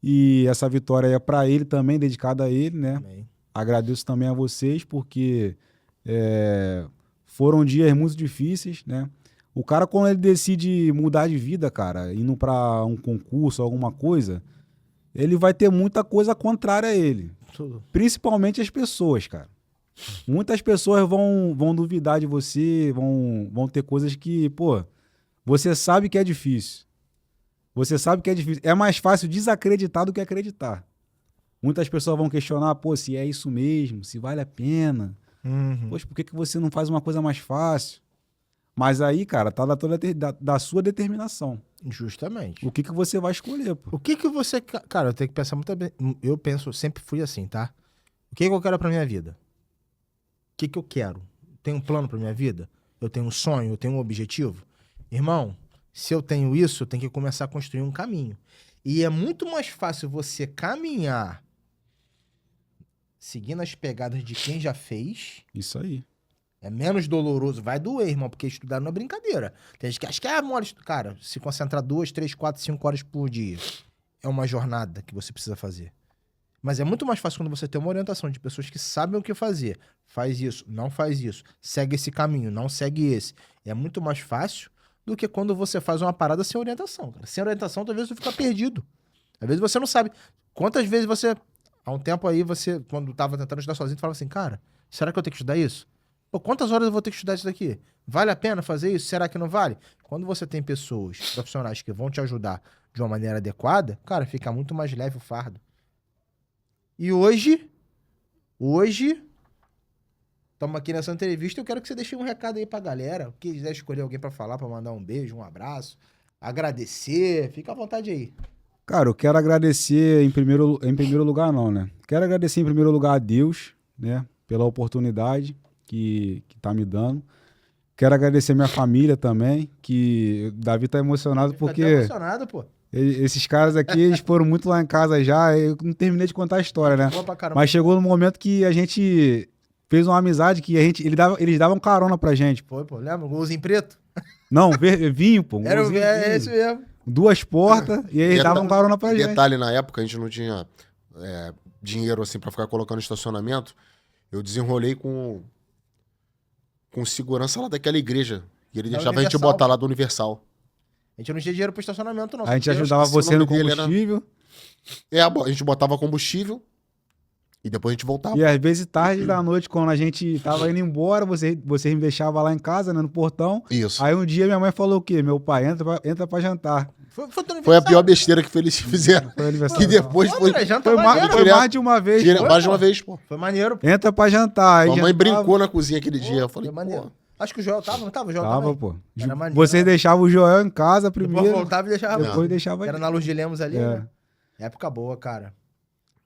[SPEAKER 3] E essa vitória é para ele também, dedicada a ele, né?
[SPEAKER 1] Amém.
[SPEAKER 3] Agradeço também a vocês, porque foram dias muito difíceis, né? O cara, quando ele decide mudar de vida, cara, indo para um concurso, alguma coisa, ele vai ter muita coisa contrária a ele.
[SPEAKER 1] Tudo.
[SPEAKER 3] Principalmente as pessoas, cara. Muitas pessoas vão duvidar de você, vão ter coisas que, pô, você sabe que é difícil. Você sabe que é difícil. É mais fácil desacreditar do que acreditar. Muitas pessoas vão questionar, pô, se é isso mesmo, se vale a pena.
[SPEAKER 1] Uhum.
[SPEAKER 3] Poxa, por que você não faz uma coisa mais fácil? Mas aí, cara, tá da sua determinação.
[SPEAKER 1] Justamente.
[SPEAKER 3] O que você vai escolher, pô?
[SPEAKER 1] O que você... Cara, eu tenho que pensar muito bem. Eu penso, sempre fui assim, tá? O que eu quero pra minha vida? O que eu quero? Tenho um plano pra minha vida? Eu tenho um sonho? Eu tenho um objetivo? Irmão, se eu tenho isso, eu tenho que começar a construir um caminho. E é muito mais fácil você caminhar seguindo as pegadas de quem já fez.
[SPEAKER 3] Isso aí.
[SPEAKER 1] É menos doloroso. Vai doer, irmão, porque estudar não é brincadeira. Tem gente que acha que é mole. Cara, se concentrar 2, 3, 4, 5 horas por dia é uma jornada que você precisa fazer. Mas é muito mais fácil quando você tem uma orientação de pessoas que sabem o que fazer. Faz isso, não faz isso. Segue esse caminho, não segue esse. É muito mais fácil do que quando você faz uma parada sem orientação. Cara. Sem orientação, talvez você fica perdido. Às vezes você não sabe. Quantas vezes você... Há um tempo aí, você, quando tava tentando estudar sozinho, falava assim, cara, será que eu tenho que estudar isso? Pô, quantas horas eu vou ter que estudar isso daqui? Vale a pena fazer isso? Será que não vale? Quando você tem pessoas, profissionais que vão te ajudar de uma maneira adequada, cara, fica muito mais leve o fardo. E hoje, estamos aqui nessa entrevista, eu quero que você deixe um recado aí pra galera. Quem quiser escolher alguém pra falar, pra mandar um beijo, um abraço, agradecer, fica à vontade aí.
[SPEAKER 3] Cara, eu quero agradecer em primeiro lugar não, né? Quero agradecer em primeiro lugar a Deus, né? Pela oportunidade que tá me dando. Quero agradecer minha família também, que o Davi tá emocionado porque...
[SPEAKER 1] Fica até emocionado, pô.
[SPEAKER 3] Esses caras aqui, eles foram muito lá em casa já, eu não terminei de contar a história, né?
[SPEAKER 1] Boa pra caramba.
[SPEAKER 3] Mas chegou no momento que a gente fez uma amizade que eles davam carona pra gente.
[SPEAKER 1] Foi, pô, lembra? O golzinho preto?
[SPEAKER 3] Não, vinho, pô. um
[SPEAKER 1] Era
[SPEAKER 3] golzinho de vinho.
[SPEAKER 1] esse mesmo.
[SPEAKER 3] 2 portas e aí davam carona pra gente.
[SPEAKER 2] Detalhe, na época a gente não tinha dinheiro assim pra ficar colocando estacionamento. Eu desenrolei com segurança lá daquela igreja. E ele
[SPEAKER 1] Da
[SPEAKER 2] deixava a gente
[SPEAKER 1] Universal.
[SPEAKER 2] botar lá do Universal.
[SPEAKER 1] A gente não tinha dinheiro pro estacionamento, não.
[SPEAKER 3] A gente
[SPEAKER 1] Porque
[SPEAKER 3] ajudava
[SPEAKER 2] esqueci o
[SPEAKER 3] você no
[SPEAKER 2] nome dele, era-
[SPEAKER 3] combustível.
[SPEAKER 2] A gente botava combustível e depois a gente voltava.
[SPEAKER 3] E às vezes tarde da noite, quando a gente tava indo embora, você me deixava lá em casa, né, no portão.
[SPEAKER 2] Isso.
[SPEAKER 3] Aí um dia minha mãe falou o quê? Meu pai, entra pra jantar.
[SPEAKER 1] Foi teu
[SPEAKER 2] Foi a
[SPEAKER 1] aniversário.
[SPEAKER 2] pior besteira que eles fizeram.
[SPEAKER 3] Foi aniversário.
[SPEAKER 2] Que depois
[SPEAKER 1] Pô,
[SPEAKER 2] foi.
[SPEAKER 1] André, janta
[SPEAKER 3] Foi,
[SPEAKER 1] maneiro.
[SPEAKER 3] foi mais de uma vez.
[SPEAKER 2] Tira-
[SPEAKER 3] pô.
[SPEAKER 2] mais de uma vez, pô.
[SPEAKER 1] Foi maneiro.
[SPEAKER 3] Entra pra jantar. Aí
[SPEAKER 2] Mamãe
[SPEAKER 3] jantava.
[SPEAKER 2] brincou na cozinha aquele dia. Eu falei,
[SPEAKER 1] Foi maneiro.
[SPEAKER 2] pô.
[SPEAKER 1] Acho que o Joel tava, não tava? O Joel
[SPEAKER 3] Tava,
[SPEAKER 1] também.
[SPEAKER 3] pô.
[SPEAKER 1] Era maneiro,
[SPEAKER 3] Vocês
[SPEAKER 1] né?
[SPEAKER 3] deixavam o Joel em casa
[SPEAKER 1] Depois
[SPEAKER 3] primeiro,
[SPEAKER 1] voltava e deixava.
[SPEAKER 3] depois deixava
[SPEAKER 1] Era
[SPEAKER 3] aqui.
[SPEAKER 1] na Luz de Lemos ali,
[SPEAKER 3] É.
[SPEAKER 1] né? Época boa, cara.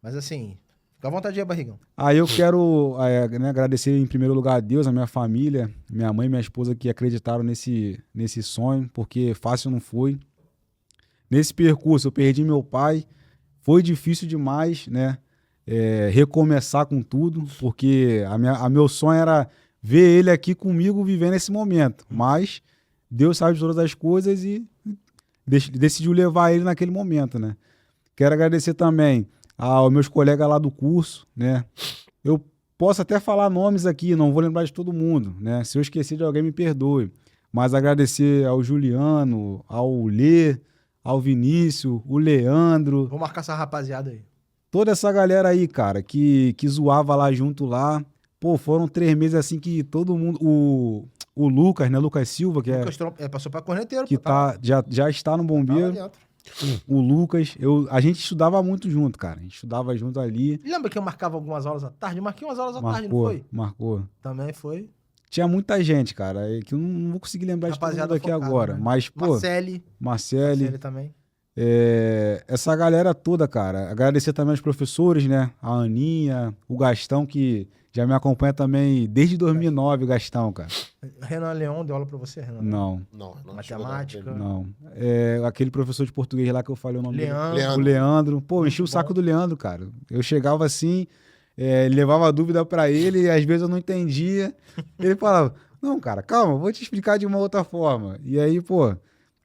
[SPEAKER 1] Mas assim, fica à vontade aí, barrigão.
[SPEAKER 3] Aí eu quero né, agradecer em primeiro lugar a Deus, a minha família, minha mãe e minha esposa que acreditaram nesse sonho, porque fácil não foi. Nesse percurso eu perdi meu pai, foi difícil demais, né? Recomeçar com tudo, porque a meu sonho era ver ele aqui comigo vivendo esse momento, mas Deus sabe de todas as coisas e decidiu levar ele naquele momento, né? Quero agradecer também aos meus colegas lá do curso, né? Eu posso até falar nomes aqui, não vou lembrar de todo mundo, né? Se eu esquecer de alguém, me perdoe. Mas agradecer ao Juliano, ao Lê, ao Vinícius, o Leandro,
[SPEAKER 1] Vou marcar essa rapaziada aí.
[SPEAKER 3] toda essa galera aí, cara, que zoava lá junto lá. Pô, foram 3 meses assim que todo mundo... O Lucas, né? Lucas Silva, que,
[SPEAKER 1] Lucas passou pra corneteiro.
[SPEAKER 3] que
[SPEAKER 1] pô, tava-
[SPEAKER 3] já está no
[SPEAKER 1] tava lá
[SPEAKER 3] Bombeiro.
[SPEAKER 1] dentro.
[SPEAKER 3] O Lucas, a gente estudava muito junto, cara. A gente estudava junto ali.
[SPEAKER 1] Lembra que eu marcava algumas aulas à tarde? Eu marquei umas aulas à tarde, não foi?
[SPEAKER 3] Marcou.
[SPEAKER 1] Também foi.
[SPEAKER 3] Tinha muita gente, cara, que eu não vou conseguir lembrar de todo mundo aqui
[SPEAKER 1] focada,
[SPEAKER 3] agora.
[SPEAKER 1] né?
[SPEAKER 3] Mas, pô,
[SPEAKER 1] Marcele
[SPEAKER 3] Marcele,
[SPEAKER 1] também.
[SPEAKER 3] essa galera toda, cara. Agradecer também aos professores, né? A Aninha, o Gastão, que já me acompanha também desde 2009, o Gastão, cara.
[SPEAKER 1] Renan Leon deu aula pra você, Renan?
[SPEAKER 3] Não,
[SPEAKER 2] Não, não.
[SPEAKER 1] Matemática.
[SPEAKER 3] não. Aquele professor de português lá que eu falei o nome dele.
[SPEAKER 1] Leandro.
[SPEAKER 3] O Leandro. Pô, enchi o
[SPEAKER 1] Muito
[SPEAKER 3] saco do Leandro, cara. Eu chegava assim, ele levava dúvida pra ele e às vezes eu não entendia. Ele falava, não, cara, calma, eu vou te explicar de uma outra forma. E aí, pô,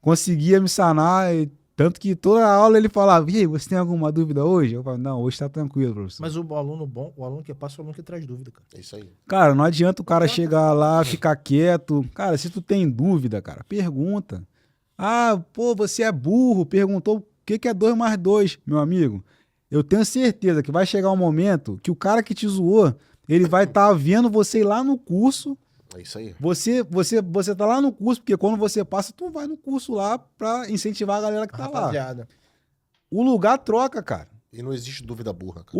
[SPEAKER 3] conseguia me sanar, tanto que toda a aula ele falava, e aí, você tem alguma dúvida hoje? Eu falava, não, hoje tá tranquilo, professor.
[SPEAKER 1] Mas o aluno bom, o aluno que passa, é o aluno que traz dúvida, cara.
[SPEAKER 2] É isso aí.
[SPEAKER 3] Cara, não adianta o cara chegar lá, ficar quieto. Cara, se tu tem dúvida, cara, pergunta. Ah, pô, você é burro, perguntou o que é 2 mais 2, meu amigo. Eu tenho certeza que vai chegar um momento que o cara que te zoou, ele vai estar vendo você ir lá no curso.
[SPEAKER 2] É isso aí.
[SPEAKER 3] Você tá lá no curso, porque quando você passa, tu vai no curso lá pra incentivar a galera que tá lá.
[SPEAKER 1] Rapaziada.
[SPEAKER 3] O lugar troca, cara.
[SPEAKER 2] E não existe dúvida burra, cara.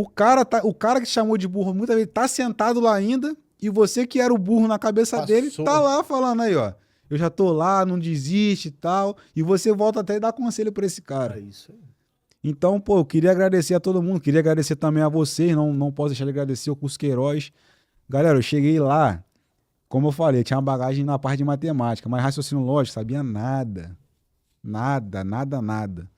[SPEAKER 3] O cara que te chamou de burro muitas vezes tá sentado lá ainda e você que era o burro na cabeça
[SPEAKER 1] Passou.
[SPEAKER 3] dele tá lá falando aí, ó. Eu já tô lá, não desiste e tal. E você volta até e dá conselho pra esse cara.
[SPEAKER 1] É isso aí.
[SPEAKER 3] Então, pô, eu queria agradecer a todo mundo. Queria agradecer também a vocês. Não posso deixar de agradecer o Curso Queiroz. Galera, eu cheguei lá, como eu falei, tinha uma bagagem na parte de matemática, mas raciocínio lógico, sabia nada. Nada.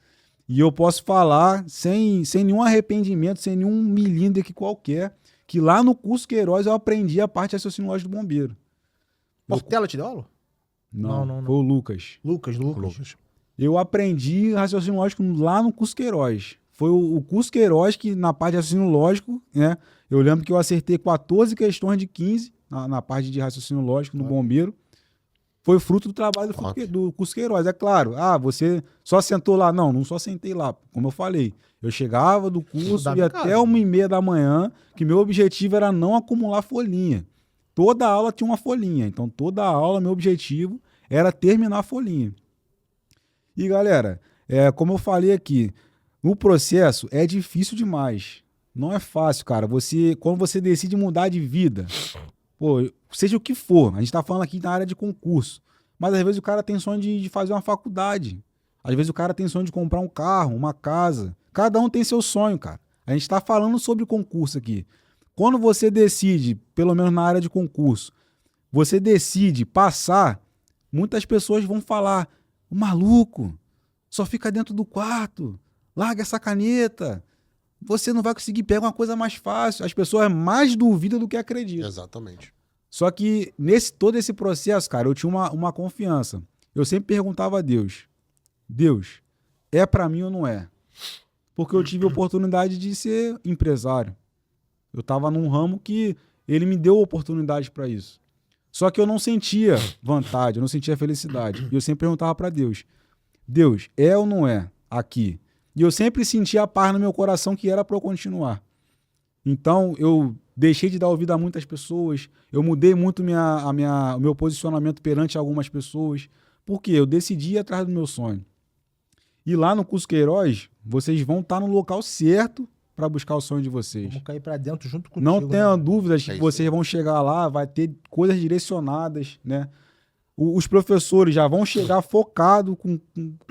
[SPEAKER 3] E eu posso falar sem nenhum arrependimento, sem nenhum milímetro qualquer, que lá no Curso Queiroz eu aprendi a parte de raciocínio lógico do bombeiro.
[SPEAKER 1] Portela te deu aula? Não.
[SPEAKER 3] Foi o Lucas.
[SPEAKER 1] Lucas.
[SPEAKER 3] Eu aprendi raciocínio lógico lá no Curso Queiroz. Foi o Curso Queiroz que, na parte de raciocínio lógico, né? Eu lembro que eu acertei 14 questões de 15 na parte de raciocínio lógico no bombeiro. Foi fruto do trabalho do Curso Queiroz. É claro, você só sentou lá. Não só sentei lá. Como eu falei, eu chegava do curso e até 1h30 da manhã, que meu objetivo era não acumular folhinha. Toda aula tinha uma folhinha. Então, toda aula, meu objetivo era terminar a folhinha. E, galera, como eu falei aqui, o processo é difícil demais. Não é fácil, cara. Quando você decide mudar de vida, pô, seja o que for, a gente tá falando aqui na área de concurso, mas às vezes o cara tem sonho de fazer uma faculdade. Às vezes o cara tem sonho de comprar um carro, uma casa. Cada um tem seu sonho, cara. A gente tá falando sobre concurso aqui. Quando você decide, pelo menos na área de concurso, você decide passar, muitas pessoas vão falar, maluco, só fica dentro do quarto, larga essa caneta, você não vai conseguir pegar uma coisa mais fácil. As pessoas mais duvidam do que acreditam.
[SPEAKER 2] Exatamente.
[SPEAKER 3] Só que todo esse processo, cara, eu tinha uma confiança. Eu sempre perguntava a Deus, é pra mim ou não é? Porque eu tive a oportunidade de ser empresário. Eu tava num ramo que ele me deu oportunidade pra isso. Só que eu não sentia vontade, eu não sentia felicidade. E eu sempre perguntava pra Deus, Deus, é ou não é aqui? E eu sempre sentia a paz no meu coração que era pra eu continuar. Então, eu deixei de dar ouvido a muitas pessoas, eu mudei muito o meu posicionamento perante algumas pessoas, porque eu decidi ir atrás do meu sonho. E lá no Curso Queiroz, vocês vão estar no local certo para buscar o sonho de vocês.
[SPEAKER 1] Vamos cair pra dentro junto contigo.
[SPEAKER 3] Não tenha
[SPEAKER 1] né?
[SPEAKER 3] dúvidas que vocês vão chegar lá, vai ter coisas direcionadas, né? Os professores já vão chegar focados, com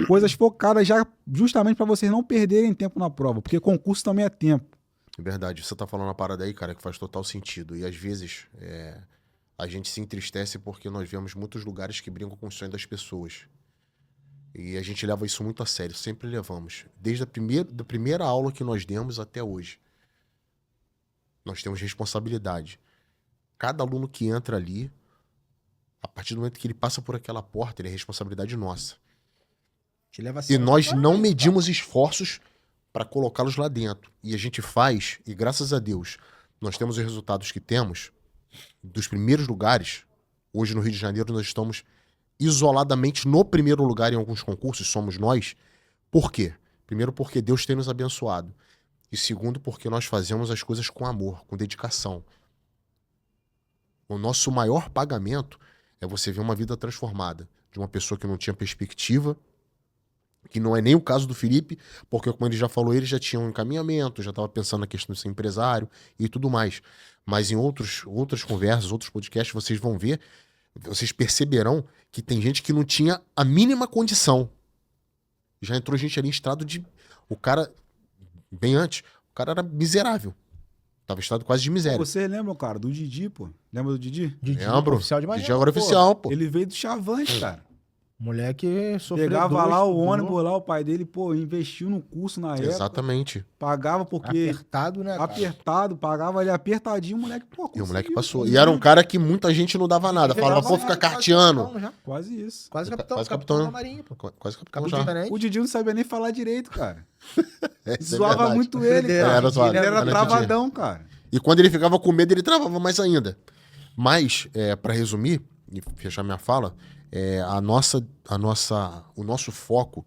[SPEAKER 3] coisas focadas já justamente para vocês não perderem tempo na prova, porque concurso também é tempo.
[SPEAKER 2] É verdade, você tá falando uma parada aí, cara, que faz total sentido. E às vezes a gente se entristece porque nós vemos muitos lugares que brincam com o sonho das pessoas. E a gente leva isso muito a sério, sempre levamos. Desde da primeira aula que nós demos até hoje. Nós temos responsabilidade. Cada aluno que entra ali, a partir do momento que ele passa por aquela porta, ele é responsabilidade nossa.
[SPEAKER 1] Te leva a
[SPEAKER 2] E
[SPEAKER 1] sério.
[SPEAKER 2] nós não medimos esforços para colocá-los lá dentro. E a gente faz, e graças a Deus, nós temos os resultados que temos dos primeiros lugares. Hoje no Rio de Janeiro nós estamos isoladamente no primeiro lugar em alguns concursos, somos nós. Por quê? Primeiro porque Deus tem nos abençoado. E segundo porque nós fazemos as coisas com amor, com dedicação. O nosso maior pagamento é você ver uma vida transformada de uma pessoa que não tinha perspectiva, que não é nem o caso do Felipe, porque como ele já falou, ele já tinha um encaminhamento, já estava pensando na questão de ser empresário e tudo mais. Mas em outras conversas, outros podcasts, vocês vão ver, vocês perceberão que tem gente que não tinha a mínima condição. Já entrou gente ali em estado de... O cara, bem antes, o cara era miserável. Tava em estado quase de miséria.
[SPEAKER 3] Você lembra, cara, do Didi, pô? Lembra do Didi?
[SPEAKER 2] Lembro.
[SPEAKER 1] Oficial de magia.
[SPEAKER 2] Didi agora é oficial, pô.
[SPEAKER 3] Ele veio do Chavante, cara.
[SPEAKER 1] Moleque sofreu.
[SPEAKER 3] Pegava lá o ônibus lá, o pai dele, pô, investiu no curso na época.
[SPEAKER 2] Exatamente.
[SPEAKER 3] Pagava porque...
[SPEAKER 1] Apertado, né, cara?
[SPEAKER 3] Apertado, pagava ali apertadinho, o moleque, pô,
[SPEAKER 2] E o moleque
[SPEAKER 3] conseguiu,
[SPEAKER 2] passou.
[SPEAKER 3] conseguiu.
[SPEAKER 2] E era um cara que muita gente não dava nada. Falava, pô, fica carteando.
[SPEAKER 3] Quase isso.
[SPEAKER 1] Quase capitão,
[SPEAKER 2] Quase
[SPEAKER 1] capitão
[SPEAKER 2] capitão,
[SPEAKER 1] da Marinha, pô.
[SPEAKER 2] Quase capitão
[SPEAKER 1] Cabo
[SPEAKER 2] já.
[SPEAKER 1] diferente.
[SPEAKER 3] O Didi não sabia nem falar direito, cara.
[SPEAKER 2] Isso é
[SPEAKER 3] Zoava
[SPEAKER 2] verdade.
[SPEAKER 3] muito ele,
[SPEAKER 1] Ele
[SPEAKER 3] cara.
[SPEAKER 2] era zoado.
[SPEAKER 3] Ele era
[SPEAKER 2] Era
[SPEAKER 3] travadão, cara.
[SPEAKER 2] E quando ele ficava com medo, ele travava mais ainda. Mas, para resumir e fechar minha fala, o nosso foco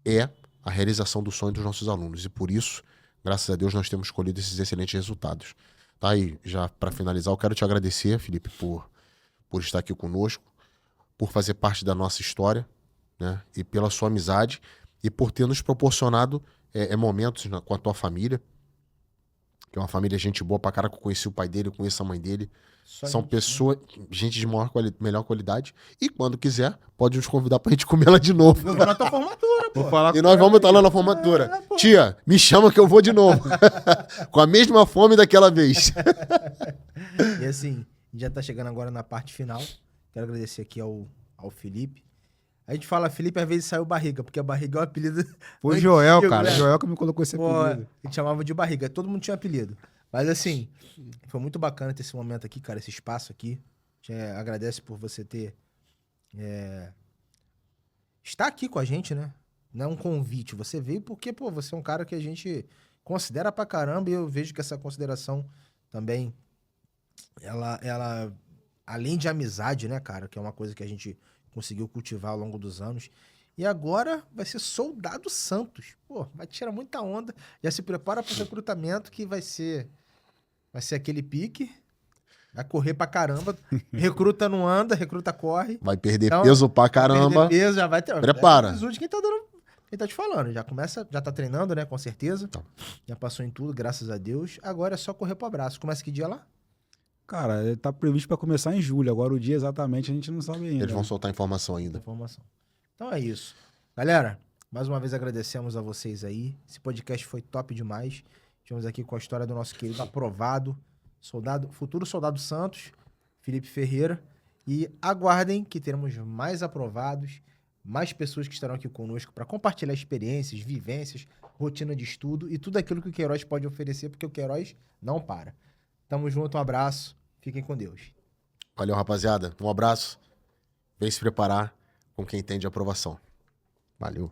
[SPEAKER 2] é a realização do sonho dos nossos alunos. E por isso, graças a Deus, nós temos colhido esses excelentes resultados. Tá aí, já para finalizar, eu quero te agradecer, Felipe, por estar aqui conosco, por fazer parte da nossa história, né? E pela sua amizade e por ter nos proporcionado momentos com a tua família, que é uma família gente boa pra cara, que eu conheci o pai dele, eu conheço a mãe dele. São pessoas, gente de melhor qualidade. E quando quiser, pode nos convidar pra gente comer ela de novo.
[SPEAKER 1] Eu vou na tua formatura, pô.
[SPEAKER 3] Vou falar
[SPEAKER 2] E nós vamos estar lá na formatura. Tia, me chama que eu vou de novo. Com a mesma fome daquela vez.
[SPEAKER 1] E assim, a gente já tá chegando agora na parte final. Quero agradecer aqui ao Felipe. A gente fala Felipe, às vezes saiu Barriga, porque a Barriga é o apelido...
[SPEAKER 3] Foi o
[SPEAKER 1] antigo,
[SPEAKER 3] Joel, cara.
[SPEAKER 1] né?
[SPEAKER 3] O Joel que me colocou esse
[SPEAKER 1] Pô,
[SPEAKER 3] apelido.
[SPEAKER 1] a gente chamava de Barriga. Todo mundo tinha apelido. Mas assim, foi muito bacana ter esse momento aqui, cara, esse espaço aqui. A gente agradece por você ter... estar aqui com a gente, né? Não é um convite. Você veio porque, pô, você é um cara que a gente considera pra caramba e eu vejo que essa consideração também, ela além de amizade, né, cara, que é uma coisa que a gente conseguiu cultivar ao longo dos anos. E agora vai ser Soldado Santos. Pô, vai tirar muita onda. Já se prepara para o recrutamento que vai ser aquele pique. Vai correr pra caramba. Recruta não anda, recruta corre.
[SPEAKER 2] Vai perder
[SPEAKER 1] Então,
[SPEAKER 2] peso pra caramba.
[SPEAKER 1] Perder peso, já vai ter.
[SPEAKER 2] Prepara.
[SPEAKER 1] Quem tá te falando. Já começa, já tá treinando, né? Com certeza.
[SPEAKER 2] Tá.
[SPEAKER 1] Já passou em tudo, graças a Deus. Agora é só correr pro abraço. Começa que dia lá?
[SPEAKER 3] Cara, ele tá previsto pra começar em julho. Agora o dia exatamente a gente não sabe ainda.
[SPEAKER 2] Eles vão soltar informação ainda.
[SPEAKER 1] Informação. Então é isso. Galera, mais uma vez agradecemos a vocês aí. Esse podcast foi top demais. Estivemos aqui com a história do nosso querido aprovado, futuro soldado Santos, Felipe Ferreira. E aguardem que teremos mais aprovados, mais pessoas que estarão aqui conosco para compartilhar experiências, vivências, rotina de estudo e tudo aquilo que o Queiroz pode oferecer, porque o Queiroz não para. Tamo junto, um abraço. Fiquem com Deus.
[SPEAKER 2] Valeu, rapaziada. Um abraço. Vem se preparar com quem tem de aprovação. Valeu.